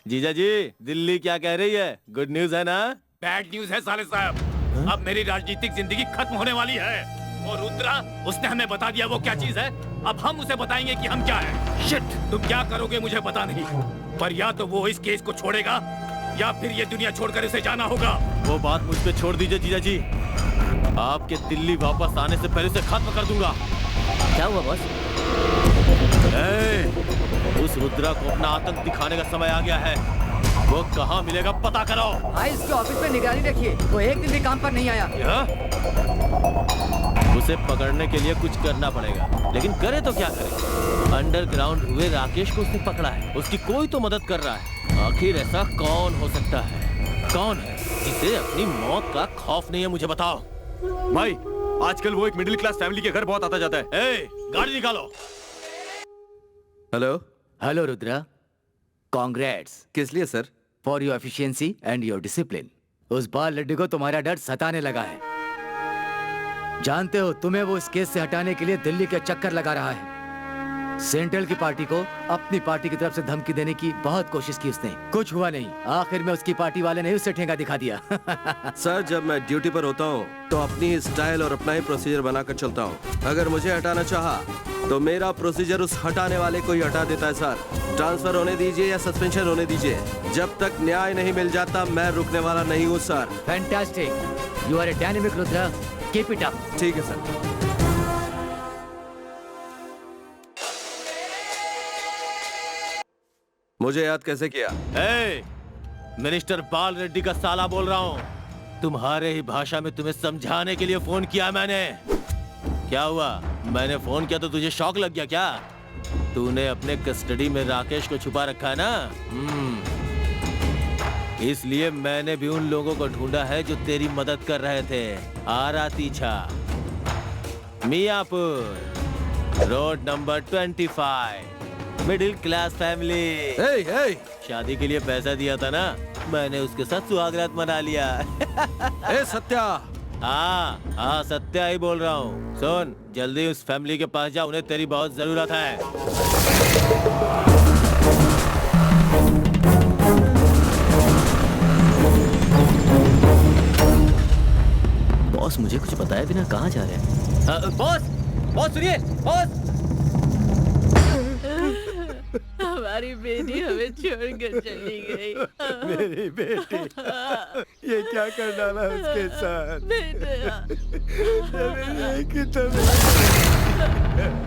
जीजा जी, दिल्ली क्या कह रही है? गुड न्यूज है ना? बैड न्यूज है साले साहब। अब मेरी राजनीतिक जिंदगी खत्म होने वाली है। और रुद्रा, उसने हमें बता दिया वो क्या चीज है। अब हम उसे बताएंगे कि हम क्या है। शिट, तुम क्या करोगे मुझे पता नहीं, पर या तो वो इस केस को छोड़ेगा या फिर ये दुनिया छोड़कर इसे जाना होगा। वो बात मुझ पे छोड़ दीजिए जीजा जी। आपके दिल्ली वापस आने से पहले उसे खत्म कर दूंगा। क्या हुआ बॉस? उस रुद्रा को अपना आतंक दिखाने का समय आ गया है। वो कहाँ मिलेगा पता करो। भाई इसके ऑफिस में निगरानी रखिए, वो एक दिन भी काम पर नहीं आया। उसे पकड़ने के लिए कुछ करना पड़ेगा, लेकिन करे तो क्या करे? अंडरग्राउंड हुए राकेश को उसने पकड़ा है, उसकी कोई तो मदद कर रहा है। आखिर ऐसा कौन हो सकता है? कौन है जिसे अपनी मौत का खौफ नहीं है? मुझे बताओ। भाई, आजकल वो एक मिडिल क्लास फैमिली के घर बहुत आता जाता है। गाड़ी निकालो। Hello hello Rudra, congrats. किस लिए sir? For your efficiency and your discipline. उस बाल लड्डू को तुम्हारा डर सताने लगा है। जानते हो, तुम्हें वो इस केस से हटाने के लिए दिल्ली के चक्कर लगा रहा है। सेंट्रल की पार्टी को अपनी पार्टी की तरफ से धमकी देने की बहुत कोशिश की उसने, कुछ हुआ नहीं। आखिर में उसकी पार्टी वाले ने उसे ठेंगा दिखा दिया। सर, जब मैं ड्यूटी पर होता हूँ तो अपनी ही स्टाइल और अपना ही प्रोसीजर बनाकर चलता हूँ। अगर मुझे हटाना चाहा तो मेरा प्रोसीजर उस हटाने वाले को ही हटा देता है सर। ट्रांसफर होने दीजिए या सस्पेंशन होने दीजिए, जब तक न्याय नहीं मिल जाता मैं रुकने वाला नहीं हूँ sir. Fantastic, you are a dynamic Rudra, keep it up. ठीक है सर। मुझे याद कैसे किया? मिनिस्टर बाल रेड्डी का साला बोल रहा हूँ। तुम्हारे ही भाषा में तुम्हें समझाने के लिए फोन किया मैंने। क्या हुआ? मैंने फोन किया तो तुझे शौक लग गया क्या? तूने अपने कस्टडी में राकेश को छुपा रखा है ना? इसलिए मैंने भी उन लोगों को ढूंढा है जो तेरी मदद कर रहे थे। आरा तीछा, Miyapur, road number 25, middle class family. शादी के लिए पैसा दिया था ना, मैंने उसके साथ सुहागरात मना लिया। सत्या। हाँ सत्या ही बोल रहा हूँ। सुन, जल्दी उस फैमिली के पास जा, उन्हें तेरी बहुत जरूरत है। बॉस, मुझे कुछ बताया बिना कहाँ जा रहे हैं? बॉस सुनिए, बॉस। हमारी बेटी हमें छोड़कर चली गई। मेरी बेटी, ये क्या कर डाला उसके साथ?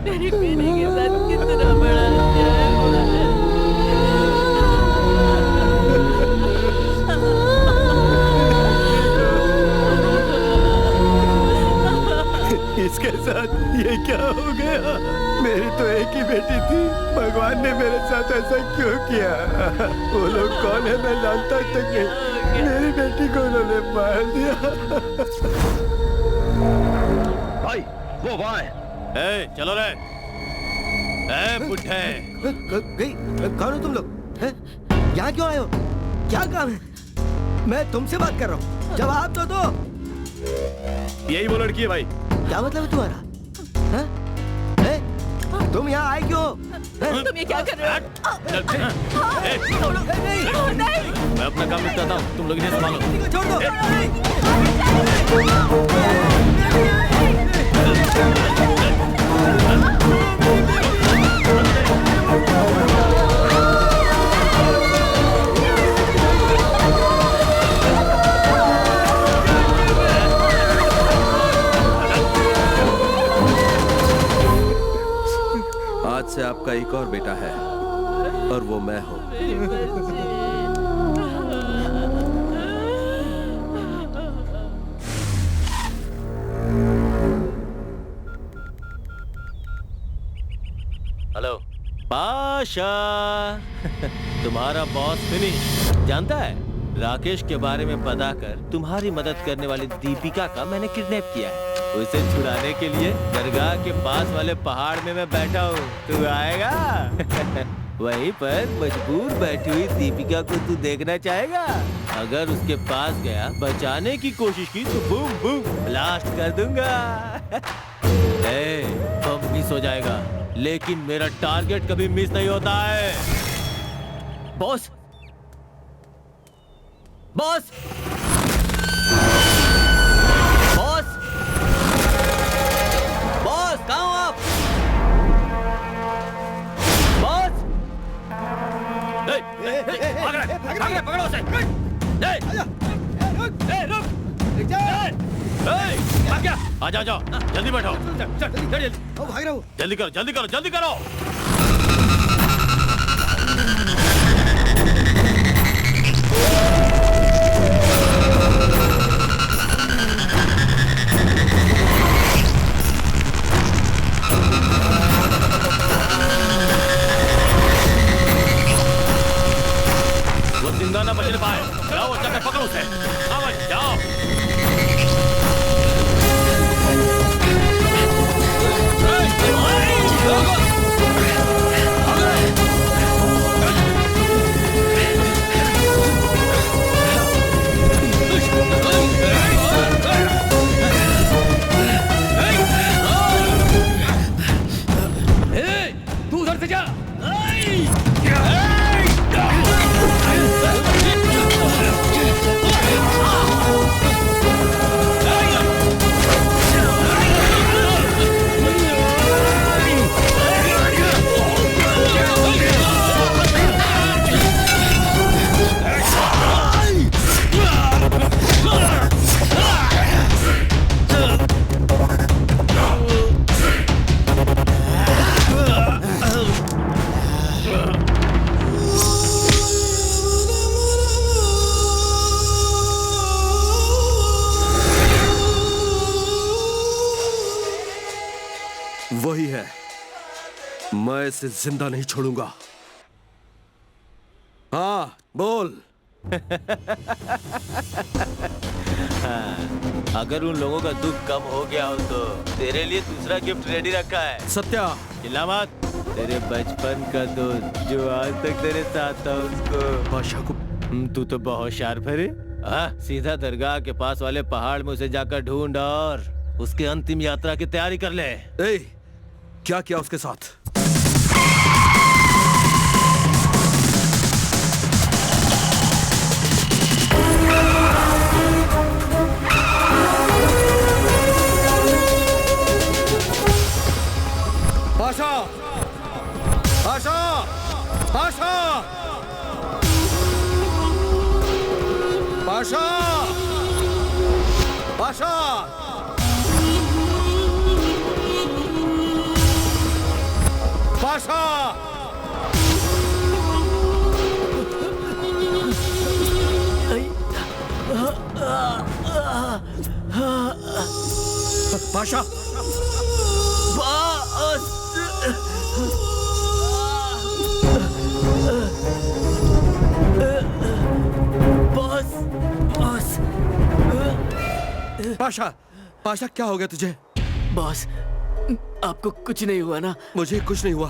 मेरी बेटी के साथ कितना बड़ा अन्याय हुआ है। इसके साथ ये क्या हो गया? मेरी तो एक ही बेटी थी, भगवान ने मेरे साथ ऐसा क्यों किया? वो लोग कौन है मैं जानता तक नहीं। मेरी बेटी को उन्होंने मार दिया। भाई वो वहाँ है। चलो रे। पुट्ठे। कौन हो तुम लोग? यहाँ क्यों आए हो? क्या काम है? मैं तुमसे बात कर रहा हूँ, जवाब तो दो। यही वो लड़की है भाई। क्या मतलब है तुम्हारा? तुम यहाँ आए क्यों? तुम ये क्या कर रहे हो? नहीं। मैं अपना काम निपटाता हूँ, तुम लोग इन्हें संभालो। छोड़ दो। आज से आपका एक और बेटा है और वो मैं हूं। हेलो पाशा। तुम्हारा बॉस फिनिश जानता है, राकेश के बारे में पता कर तुम्हारी मदद करने वाली दीपिका का मैंने किडनैप किया है। उसे छुड़ाने के लिए दरगाह के पास वाले पहाड़ में मैं बैठा हूँ, तू आएगा? वहीं पर मजबूर बैठी हुई दीपिका को तू देखना चाहेगा? अगर उसके पास गया, बचाने की कोशिश की तो बूम बूम ब्लास्ट कर दूंगा। बम मिस हो जाएगा, लेकिन मेरा टारगेट कभी मिस नहीं होता है। बॉस बॉस बॉस बॉस, कहाँ हो आप? बॉस पकड़ो उसे। आ जाओ जाओ, जल्दी बैठो। भाग रहा हूँ। जल्दी करो जल्दी करो जल्दी करो। वो जिंदा ना बच पाए, जाओ जाकर पकड़ो उसे। आओ जाओ। तू उधर से जा। वही है, मैं इसे जिंदा नहीं छोड़ूंगा। हाँ बोल। अगर उन लोगों का दुख कम हो गया हो तो तेरे लिए दूसरा गिफ्ट रेडी रखा है। सत्या, चिल्ला मत। तेरे बचपन का दोस्त जो आज तक तेरे साथ था, उसको बादशाह को। तू तो बहुत शार्प है रे। सीधा दरगाह के पास वाले पहाड़ में उसे जाकर ढूंढ और उसके अंतिम यात्रा की तैयारी कर ले। क्या किया उसके साथ? पाशा! पाशा! पाशा! पाशा! पाशा! पाशा! पाशा! Boss boss Pasha! पाशा, क्या हो गया तुझे? बॉस, आपको कुछ नहीं हुआ ना? मुझे कुछ नहीं हुआ।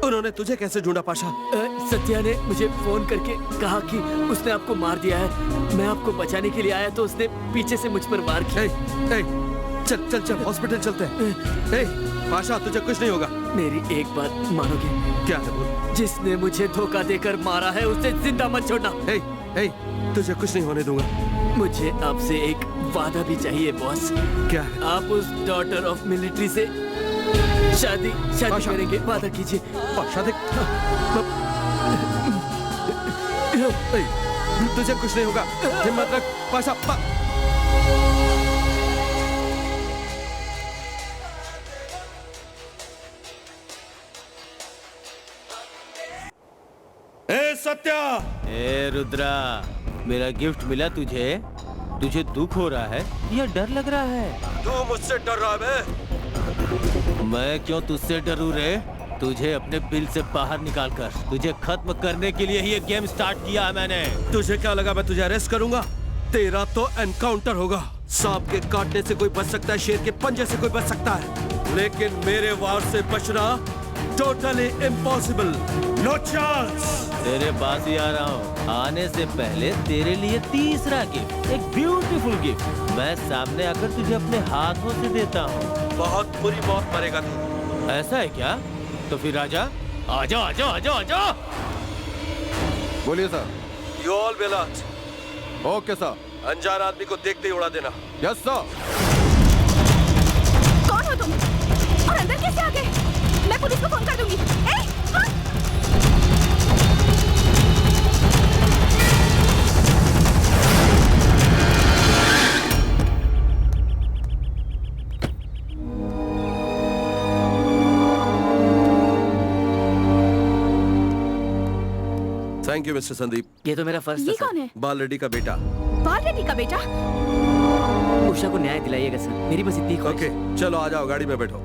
उन्होंने तुझे कैसे ढूंढा पाशा? सत्या ने मुझे फोन करके कहा कि उसने आपको मार दिया है। मैं आपको बचाने के लिए आया तो उसने पीछे से मुझ पर वार किया। चल चल चल हॉस्पिटल चलते हैं। ए, पाशा तुझे कुछ नहीं होगा। मेरी एक बात मानोगे? क्या है बोल? जिसने मुझे धोखा देकर मारा है उसे जिंदा मत छोड़ना। ए, तुझे कुछ नहीं होने दूंगा। मुझे आपसे एक वादा भी चाहिए बॉस। क्या है? आप उस डॉटर ऑफ मिलिट्री से शादी करेंगे, वादा कीजिए। पाशा देख, तुझे कुछ नहीं होगा, हिम्मत रख पाशा। ए सत्या! ए रुद्रा, मेरा गिफ्ट मिला तुझे? तुझे दुख हो रहा है या डर लग रहा है? तू मुझसे डर रहा है? मैं क्यों तुझसे डरूं रे? तुझे अपने बिल से बाहर निकालकर तुझे खत्म करने के लिए ये गेम स्टार्ट किया है मैंने। तुझे क्या लगा मैं तुझे अरेस्ट करूंगा? तेरा तो एनकाउंटर होगा। सांप के काटने से कोई बच सकता है, शेर के पंजे से कोई बच सकता है, लेकिन मेरे वार से बचना टोटली इम्पॉसिबल। No chance. तेरे पास ही आ रहा हूँ। आने से पहले तेरे लिए तीसरा गिफ्ट, एक ब्यूटीफुल गिफ्ट मैं सामने आकर तुझे अपने हाथों से देता हूँ। बहुत बुरी मौत मरेगा तू। ऐसा है क्या? तो फिर आजा आजा आजा आजा आजा। बोलिए sir. You all will alert. Okay sir. अनजान आदमी को देखते ही उड़ा देना। Yes sir. कौन हो तुम और अंदर कैसे आ गए? मैं पुलिस को फोन कर दूंगी। Thank you mister Sandeep. ये तो मेरा फर्स्ट ये था कौन है? बाल रेड्डी का बेटा। बाल रेड्डी का बेटा? उषा को न्याय दिलाइएगा सर, मेरी बस इतनी ख्वाहिश। ओके चलो आ जाओ, गाड़ी में बैठो।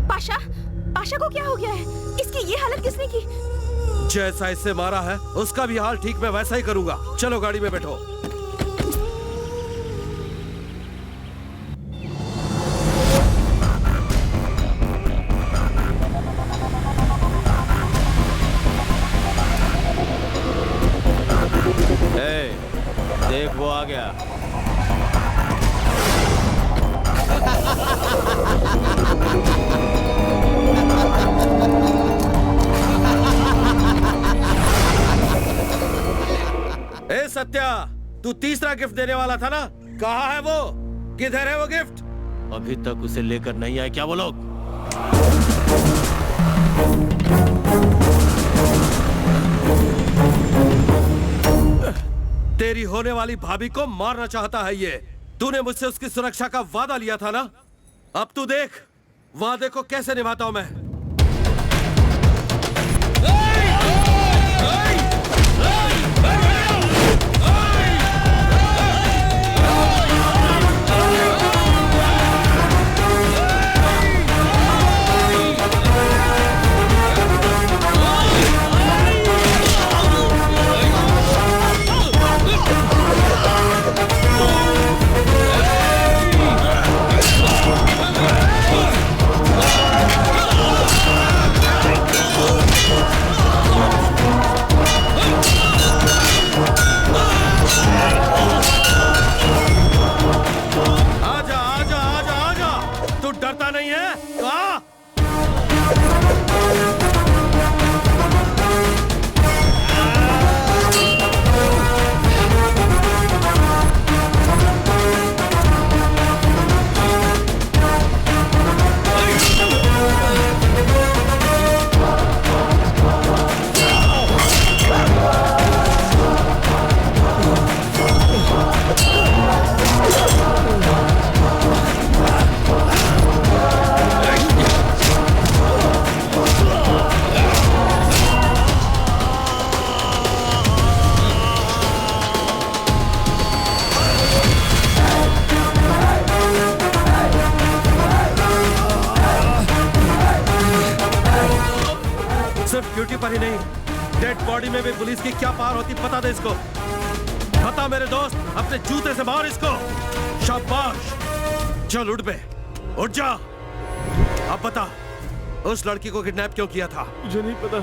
पाशा, पाशा को क्या हो गया है? इसकी ये हालत किसने की? जैसा इससे मारा है उसका भी हाल ठीक मैं वैसा ही करूंगा। चलो गाड़ी में बैठो। देख वो आ गया। ए सत्या, तू तीसरा गिफ्ट देने वाला था ना? कहाँ है वो? किधर है वो गिफ्ट? अभी तक उसे लेकर नहीं आए क्या वो लोग? तेरी होने वाली भाभी को मारना चाहता है ये। तूने मुझसे उसकी सुरक्षा का वादा लिया था ना? अब तू देख वादे को कैसे निभाता हूं मैं। ड्यूटी पर ही नहीं, डेड बॉडी में भी पुलिस की क्या पावर होती पता दे इसको। बता मेरे दोस्त, अपने जूते से मार इसको। शाबाश, चल उठ बे, उठ जा। अब बता, उस लड़की को किडनैप क्यों किया था? मुझे नहीं पता,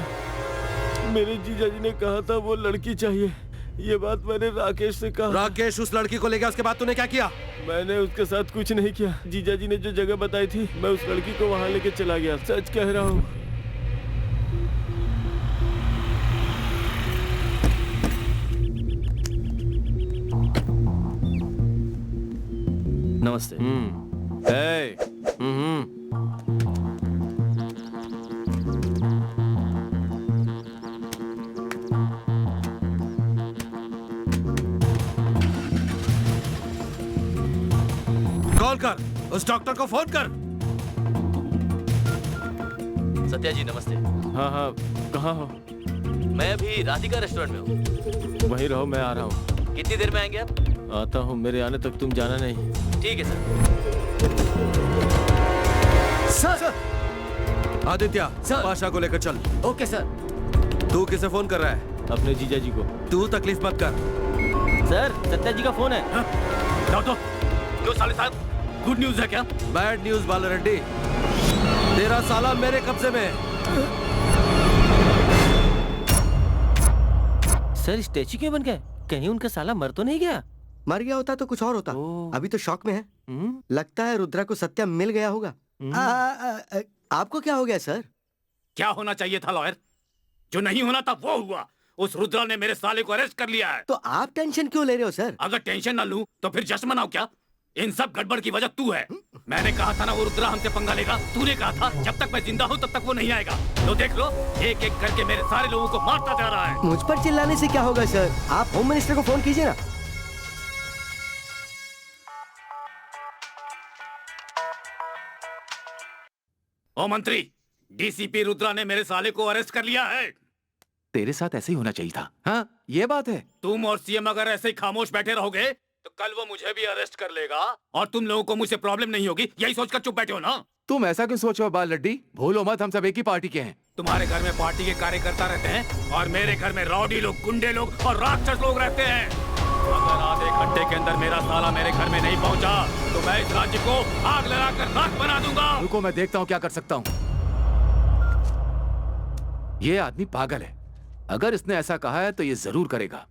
मेरे जीजा जी ने कहा था वो लड़की चाहिए, ये बात मैंने राकेश से कहा। राकेश उस लड़की को ले गया, उसके बाद तूने क्या किया? मैंने उसके साथ कुछ नहीं किया। जीजा जी ने जो जगह बताई थी मैं उस लड़की को वहाँ लेके चला गया। सच कह रहा हूँ। नमस्ते। कॉल कर, उस डॉक्टर को फोन कर। सत्या जी नमस्ते। हाँ हाँ, कहाँ हो? मैं अभी राधिका रेस्टोरेंट में हूँ। वहीं रहो, मैं आ रहा हूँ। कितनी देर में आएंगे आप? आता हूँ, मेरे आने तक तुम जाना नहीं। ठीक है सर। आदित्य, सर। पाशा को लेकर चल। Okay sir. तू किसे फोन कर रहा है? अपने जीजा जी को। तू तकलीफ मत कर। सर, सत्या जी का फोन है। तो क्यों साले साहब, गुड न्यूज है क्या? बैड न्यूज बालारेड्डी, तेरा साला मेरे कब्जे में है। सर, स्टैचू क्यों बन गए? कहीं उनका साला मर तो नहीं गया? मर गया होता तो कुछ और होता। अभी तो शॉक में है। लगता है रुद्रा को सत्या मिल गया होगा। आपको क्या हो गया सर? क्या होना चाहिए था लॉयर? जो नहीं होना था वो हुआ। उस रुद्रा ने मेरे साले को अरेस्ट कर लिया है। तो आप टेंशन क्यों ले रहे हो सर? अगर टेंशन ना लूं तो फिर जश्न मनाओ क्या? इन सब गड़बड़ की वजह तू है। मैंने कहा था ना वो रुद्रा हमसे पंगा लेगा। तूने कहा था जब तक मैं जिंदा हूं तब तक वो नहीं आएगा। तो देख लो, एक एक करके मेरे सारे लोगों को मारता जा रहा है। मुझ पर चिल्लाने से क्या होगा सर? आप होम मिनिस्टर को फोन कीजिए ना। ओ मंत्री, डीसीपी रुद्रा ने मेरे साले को अरेस्ट कर लिया है। तेरे साथ ऐसे ही होना चाहिए था। हाँ, ये बात है। तुम और सीएम अगर ऐसे ही खामोश बैठे रहोगे तो कल वो मुझे भी अरेस्ट कर लेगा और तुम लोगों को मुझसे प्रॉब्लम नहीं होगी। यही सोचकर चुप बैठे हो ना? तुम ऐसा क्यों सोचो बाल लड्डी? भूलो मत, हम सब एक ही पार्टी के हैं। तुम्हारे घर में पार्टी के कार्यकर्ता रहते हैं और मेरे घर में रौडी लोग, गुंडे लोग और राक्षस लोग रहते हैं। अगर आधे घंटे के अंदर मेरा साला मेरे घर में नहीं पहुंचा तो मैं इस राज्य को आग लगाकर राख बना दूंगा। रुको, मैं देखता हूँ क्या कर सकता हूँ। ये आदमी पागल है। अगर इसने ऐसा कहा है तो ये जरूर करेगा।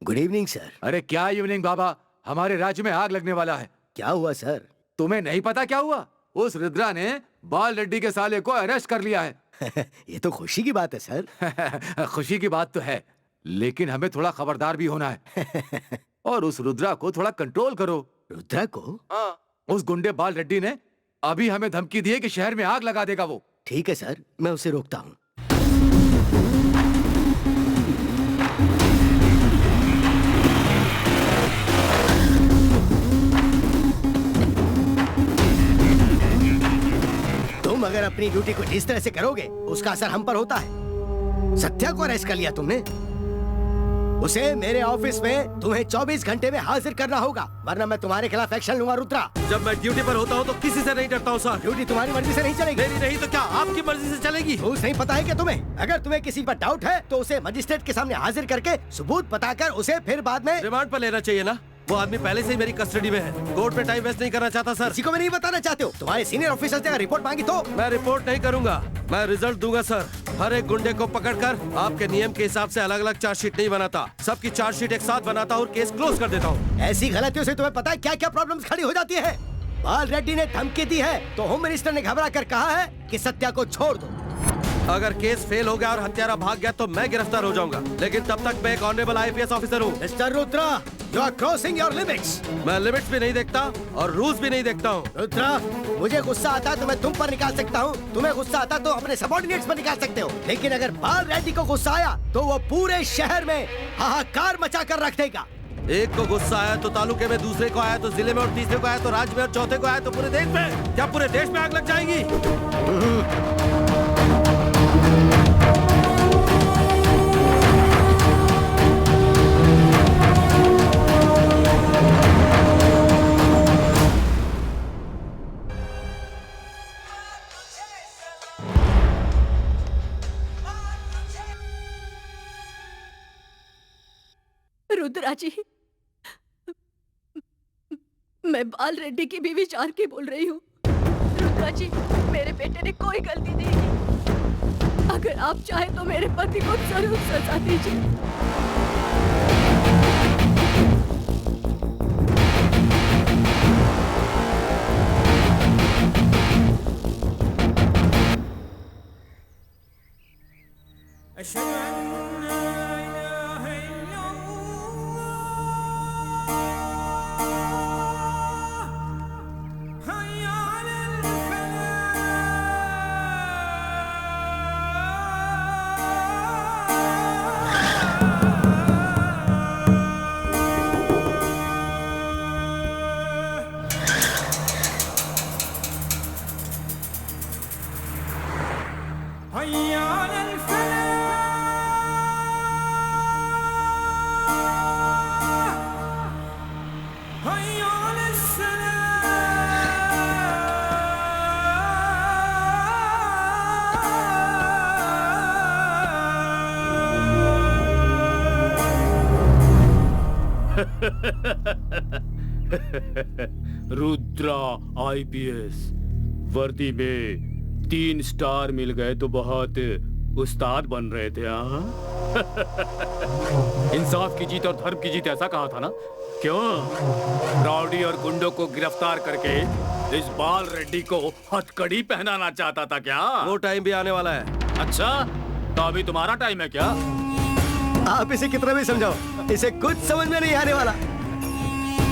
Good evening sir. अरे क्या इवनिंग बाबा, हमारे राज्य में आग लगने वाला है। क्या हुआ सर? तुम्हें नहीं पता क्या हुआ? उस रुद्रा ने बाल रेड्डी के साले को अरेस्ट कर लिया है। ये तो खुशी की बात है सर। खुशी की बात तो है, लेकिन हमें थोड़ा खबरदार भी होना है। और उस रुद्रा को थोड़ा कंट्रोल करो। रुद्रा को? हाँ, उस गुंडे बाल रेड्डी ने अभी हमें धमकी दी है कि शहर में आग लगा देगा वो। ठीक है सर, मैं उसे रोकता हूँ। तुम अगर अपनी ड्यूटी को इस तरह से करोगे उसका असर हम पर होता है। सत्या को अरेस्ट कर लिया तुमने, उसे मेरे ऑफिस में तुम्हें 24 घंटे में हाजिर करना होगा, वरना मैं तुम्हारे खिलाफ एक्शन लूंगा। रुद्रा, जब मैं ड्यूटी पर होता हूँ तो किसी से नहीं डरता हूँ सर। ड्यूटी तुम्हारी मर्जी से नहीं चलेगी। मेरी नहीं तो क्या आपकी मर्जी से चलेगी? रूल्स नहीं पता है क्या तुम्हें? अगर तुम्हें किसी पर डाउट है तो उसे मजिस्ट्रेट के सामने हाजिर करके सबूत बताकर उसे फिर बाद में रिमांड पर लेना चाहिए ना। वो आदमी पहले से ही मेरी कस्टडी में है। कोर्ट में टाइम वेस्ट नहीं करना चाहता सर। किसी को मैं नहीं बताना चाहते हो। तुम्हारे सीनियर ऑफिसर ने रिपोर्ट मांगी तो मैं रिपोर्ट नहीं करूंगा, मैं रिजल्ट दूंगा सर। हर एक गुंडे को पकड़कर आपके नियम के हिसाब से अलग अलग चार्जशीट नहीं बनाता, सबकी चार्जशीट एक साथ बनाता और केस क्लोज कर देता हूँ। ऐसी गलतियों से तुम्हें पता है क्या क्या प्रॉब्लम्स खड़ी हो जाती है। बाल रेड्डी ने धमकी दी है तो होम मिनिस्टर ने घबरा कर कहा है कि सत्या को छोड़ दो। अगर केस फेल हो गया और हत्यारा भाग गया तो मैं गिरफ्तार हो जाऊंगा, लेकिन तब तक मैं एक ऑनरेबल आईपीएस ऑफिसर हूँ। Mister Rudra, you are crossing your limits. मैं लिमिट्स भी नहीं देखता और रूल्स भी नहीं देखता हूँ। रुद्रा, मुझे गुस्सा आता है तो मैं तुम पर निकाल सकता हूँ, तुम्हें गुस्सा आता तो अपने सबॉर्डिनेट्स पर निकाल सकते हो, लेकिन अगर बाल रेड्डी को गुस्सा आया तो वो पूरे शहर में हाहाकार मचा कर रख देगा। एक को गुस्सा आया तो तालुके में, दूसरे को आया तो जिले में, और तीसरे को आया तो राज्य में, और चौथे को आया तो पूरे देश में। क्या पूरे देश में आग लग जाएगी? रुद्रा जी, मैं बाल रेड्डी की बीवी चार की बोल रही हूँ। रुद्रा जी, मेरे बेटे ने कोई गलती नहीं की। अगर आप चाहें तो मेरे पति को जरूर सजा दीजिए। रुद्रा आईपीएस वर्दी में 3 स्टार मिल गए तो बहुत उस्ताद बन रहे थे। हाँ इंसाफ की जीत और धर्म की जीत, ऐसा कहा था ना? क्यों राउडी और गुंडों को गिरफ्तार करके इस बाल रेड्डी को हथकड़ी पहनाना चाहता था क्या? वो टाइम भी आने वाला है। अच्छा तो अभी तुम्हारा टाइम है क्या? आप इसे कितना भी समझाओ, इसे कुछ समझ में नहीं आने वाला।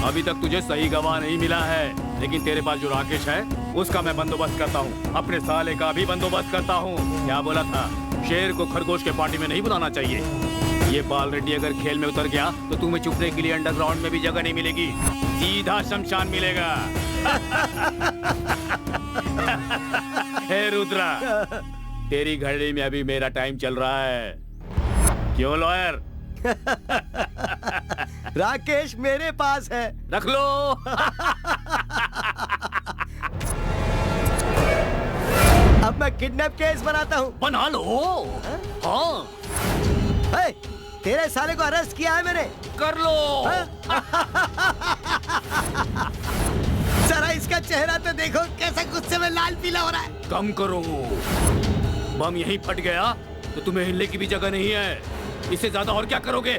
अभी तक तुझे सही गवाह नहीं मिला है, लेकिन तेरे पास जो राकेश है उसका मैं बंदोबस्त करता हूँ। अपने साले का भी बंदोबस्त करता हूँ। क्या बोला था? शेर को खरगोश के पार्टी में नहीं बुलाना चाहिए। ये बाल रेड्डी अगर खेल में उतर गया तो तुम्हें छुपने के लिए अंडरग्राउंड में भी जगह नहीं मिलेगी, सीधा शमशान मिलेगा। हे रुद्रा, तेरी घड़ी में अभी मेरा टाइम चल रहा है। क्यों लॉयर? राकेश मेरे पास है, रख लो। अब मैं किडनैप केस बनाता हूँ। बना लो। हाँ हे, तेरे साले को अरेस्ट किया है मैंने। कर लो। जरा इसका चेहरा तो देखो, कैसा गुस्से में लाल पीला हो रहा है। कम करो, बम यहीं फट गया तो तुम्हें हिलने की भी जगह नहीं है। इससे ज्यादा और क्या करोगे?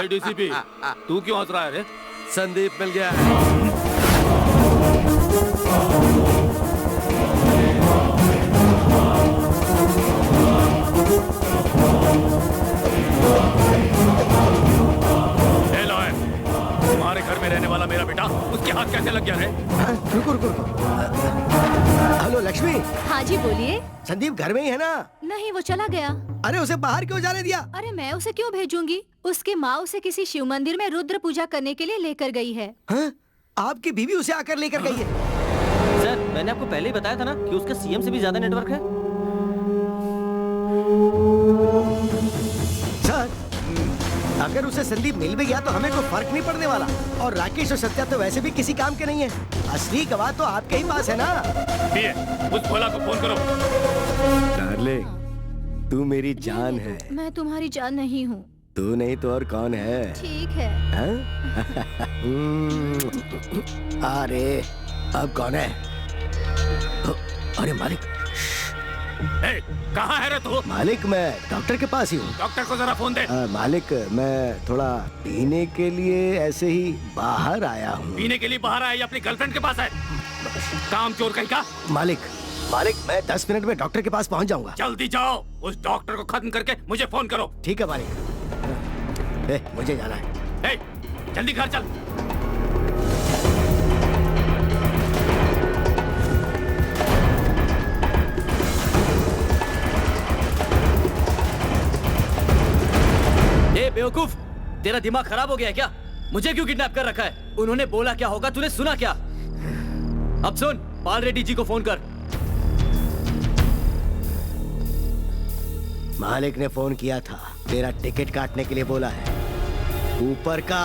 डीसीपी, तू क्यों हंस रहा है रे? संदीप मिल गया है। तुम्हारे घर में रहने वाला मेरा बेटा, उसके हाथ कैसे लग गया रे? रुको रुको रुको। हेलो लक्ष्मी। हाँ जी बोलिए। संदीप घर में ही है ना? नहीं, वो चला गया। अरे उसे बाहर क्यों जाने दिया? अरे मैं उसे क्यों भेजूंगी? उसकी माँ उसे किसी शिव मंदिर में रुद्र पूजा करने के लिए लेकर गई है। हाँ? आपकी बीवी उसे आकर लेकर गई है? सर मैंने आपको पहले ही बताया था ना कि उसका सीएम से भी ज्यादा नेटवर्क है। सर अगर उसे संदीप मिल भी गया तो हमें कोई फर्क नहीं पड़ने वाला। और राकेश और सत्या तो वैसे भी किसी काम के नहीं है। असली गवाह तो आपके ही पास है ना। उस भोला को फोन करो। डार्लिंग, तू मेरी जान है। मैं तुम्हारी जान नहीं हूँ। तू नहीं तो और कौन है? ठीक है। अरे अब कौन है? अरे मालिक। कहाँ है रे तू? मालिक मैं डॉक्टर के पास ही हूँ। डॉक्टर को जरा फोन दे। मालिक मैं थोड़ा पीने के लिए ऐसे ही बाहर आया हूँ। पीने के लिए बाहर आया या अपनी गर्लफ्रेंड के पास है? काम चोर कहीं का। मालिक मैं 10 मिनट में डॉक्टर के पास पहुँच जाऊंगा। जल्दी जाओ, उस डॉक्टर को खत्म करके मुझे फोन करो। ठीक है मालिक। मुझे जाना है। जल्दी घर चल। बेवकूफ, तेरा दिमाग खराब हो गया है क्या? मुझे क्यों किडनैप कर रखा है? उन्होंने बोला क्या होगा तूने सुना क्या? अब सुन, पाल रेड्डी जी को फोन कर। मालिक ने फोन किया था, तेरा टिकट काटने के लिए बोला है, ऊपर का।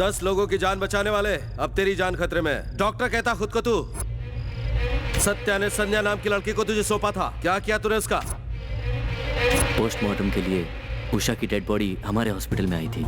10 लोगों की जान बचाने वाले, अब तेरी जान खतरे में। डॉक्टर कहता खुद को तू। सत्या ने संध्या नाम की लड़की को तुझे सौंपा था, क्या किया तूने उसका? पोस्टमार्टम के लिए उषा की डेड बॉडी हमारे हॉस्पिटल में आई थी।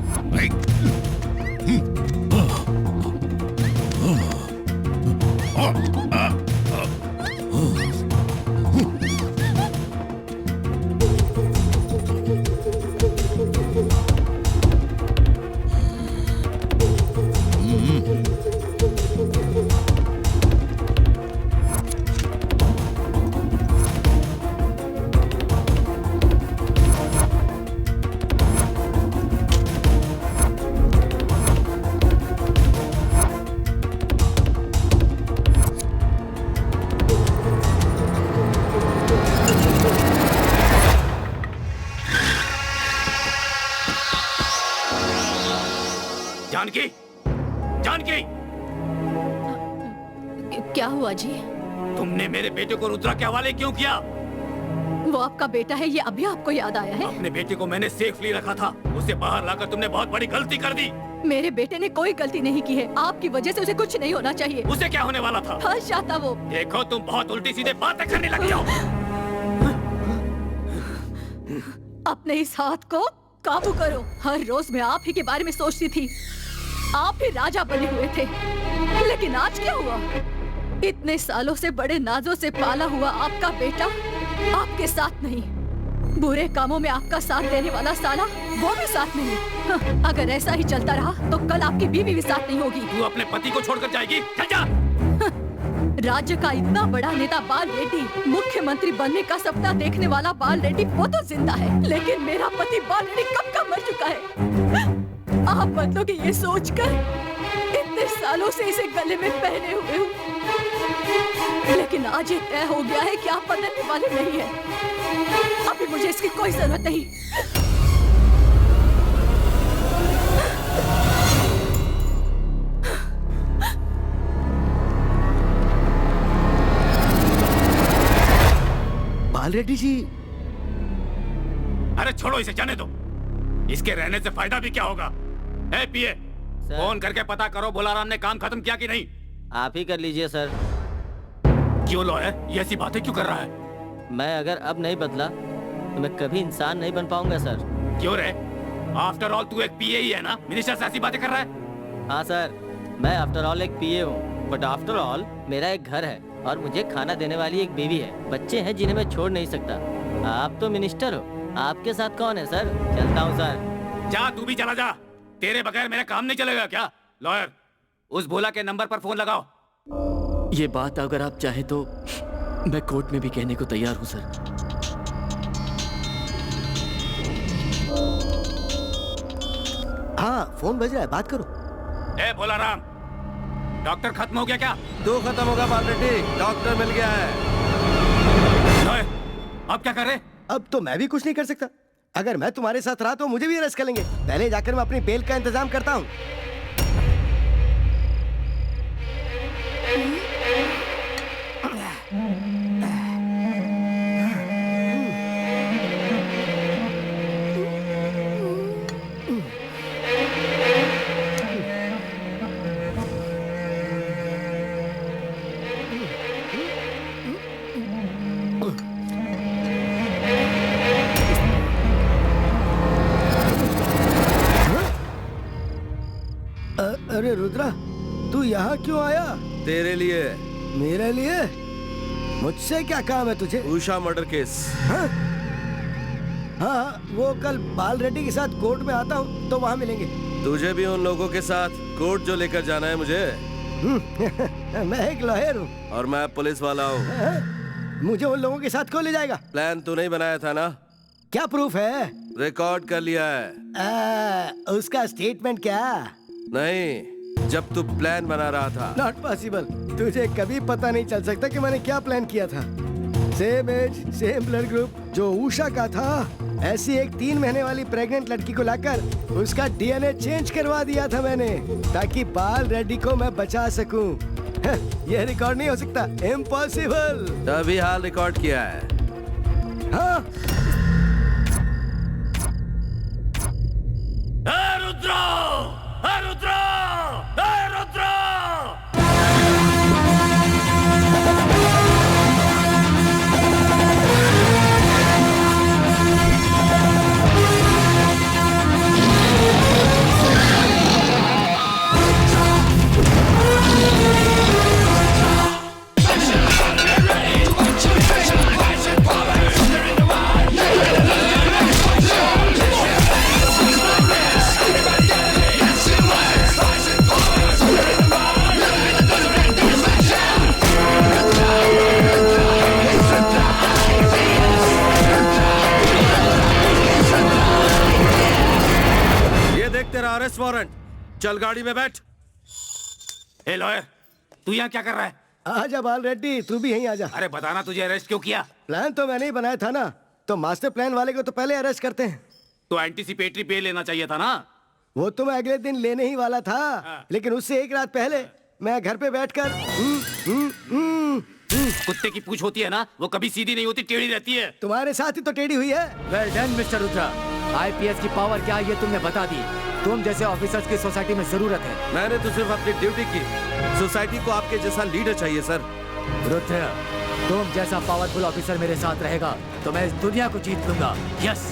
जानकी, जानकी, क्या हुआ जी? तुमने मेरे बेटे को रुद्रा के हवाले क्यों किया? वो आपका बेटा है, ये अभी आपको याद आया है? अपने बेटे को मैंने सेफली रखा था, उसे बाहर लाकर तुमने बहुत बड़ी गलती कर दी। मेरे बेटे ने कोई गलती नहीं की है, आपकी वजह से उसे कुछ नहीं होना चाहिए। उसे क्या होने वाला था? फंस जाता वो। देखो तुम बहुत उल्टी सीधे बातें करने लगी हो। अपने इस हाथ को काबू करो। हर रोज मैं आप ही के बारे में सोचती थी, आप ही राजा बने हुए थे, लेकिन आज क्या हुआ? इतने सालों से बड़े नाजों से पाला हुआ आपका बेटा आपके साथ नहीं, बुरे कामों में आपका साथ देने वाला साला वो भी साथ नहीं। हाँ, अगर ऐसा ही चलता रहा तो कल आपकी बीवी भी साथ नहीं होगी। तू अपने पति को छोड़कर जाएगी? चल जा। राज्य का इतना बड़ा नेता बाल रेड्डी, मुख्यमंत्री बनने का सपना देखने वाला बाल रेड्डी, वो तो जिंदा है, लेकिन मेरा पति बाल रेड्डी कब का मर चुका है। आप बदलोगे ये सोचकर इतने सालों से इसे गले में पहने हुए हूँ, लेकिन आज ये तय हो गया है कि आप बदलने वाले नहीं हैं। अभी मुझे इसकी कोई जरूरत नहीं। बाल रेड्डी जी। अरे छोड़ो इसे, जाने दो। इसके रहने से फायदा भी क्या होगा? ए पीए, फोन करके पता करो भोलाराम ने काम खत्म किया कि नहीं। आप ही कर लीजिए सर। क्यों लॉयर, ये ऐसी बातें क्यों कर रहा है? मैं अगर अब नहीं बदला तो मैं कभी इंसान नहीं बन पाऊंगा सर। क्यों रे? आफ्टर ऑल तू एक पीए ही है ना? मिनिस्टर से ऐसी बातें कर रहा है? हाँ सर, मैं आफ्टर ऑल एक पीए हूँ, बट आफ्टर ऑल मेरा एक घर है और मुझे खाना देने वाली एक बीवी है, बच्चे हैं जिन्हें मैं छोड़ नहीं सकता। आप तो मिनिस्टर हो, आपके साथ कौन है सर? चलता हूँ सर। जा, तू भी चला जा। तेरे बगैर मेरा काम नहीं चलेगा क्या? लॉयर, उस भोला के नंबर पर फोन लगाओ। ये बात अगर आप चाहे तो मैं कोर्ट में भी कहने को तैयार हूँ सर। हाँ, फोन बज रहा है, बात करो। ए भोलाराम, डॉक्टर खत्म हो गया क्या? तू खत्म होगा बाल रेड्डी, डॉक्टर मिल गया है। लॉयर, अब क्या करे? अब तो मैं भी कुछ नहीं कर सकता। अगर मैं तुम्हारे साथ रहा तो मुझे भी अरेस्ट कर लेंगे। पहले जाकर मैं अपनी बेल का इंतजाम करता हूँ। अरे रुद्रा, तू यहाँ क्यों आया? तेरे लिए। मेरे लिए? मुझसे क्या काम है तुझे? Usha murder case. हाँ? हाँ, वो कल बाल रेड्डी के साथ कोर्ट में आता हूँ तो वहाँ मिलेंगे। तुझे भी उन लोगों के साथ कोर्ट जो लेकर जाना है मुझे। मैं एक लॉयर हूँ। और मैं पुलिस वाला हूँ। मुझे उन लोगों के साथ क्यों ले जाएगा? प्लान तू नहीं बनाया था ना? क्या प्रूफ है? रिकॉर्ड कर लिया है। उसका स्टेटमेंट क्या? नहीं, जब तू प्लान बना रहा था। Not possible. तुझे कभी पता नहीं चल सकता कि मैंने क्या प्लान किया था। Same age, same blood group जो उषा का था, ऐसी एक 3 महीने वाली प्रेग्नेंट लड़की को लाकर उसका डीएनए चेंज करवा दिया था मैंने, ताकि बाल रेड्डी को मैं बचा सकूं। यह रिकॉर्ड नहीं हो सकता, इम्पॉसिबल। तभी हाल रिकॉर्ड किया है। हाँ? रुद्रो! रुद्रो! ए रुद्रा! तेरा अरेस्ट वारंट। चल गाड़ी में बैठ। ए लॉयर, तू यहाँ क्या कर रहा है? आजा बाल रेड्डी, तू भी यहीं आजा। अरे बताना, तुझे अरेस्ट क्यों किया? प्लान तो मैंने ही बनाया था ना, तो मास्टर प्लान वाले को तो पहले अरेस्ट करते हैं। तो एंटीसिपेटरी पे लेना चाहिए था ना? वो तो मैं अगले दिन लेने ही वाला था, लेकिन उससे एक रात पहले मैं घर पे बैठकर कुत्ते की पूंछ होती है ना, वो कभी सीधी नहीं होती, टेढ़ी रहती है। तुम्हारे साथ ही तो टेढ़ी हुई है। Well done mister Rudra. IPS की पावर क्या है ये तुमने बता दी। तुम जैसे ऑफिसर्स की सोसाइटी में जरूरत है। मैंने तो सिर्फ अपनी ड्यूटी की। सोसाइटी को आपके जैसा लीडर चाहिए सर। रुद्र, तुम जैसा पावरफुल ऑफिसर मेरे साथ रहेगा तो मैं इस दुनिया को जीत लूंगा। यस।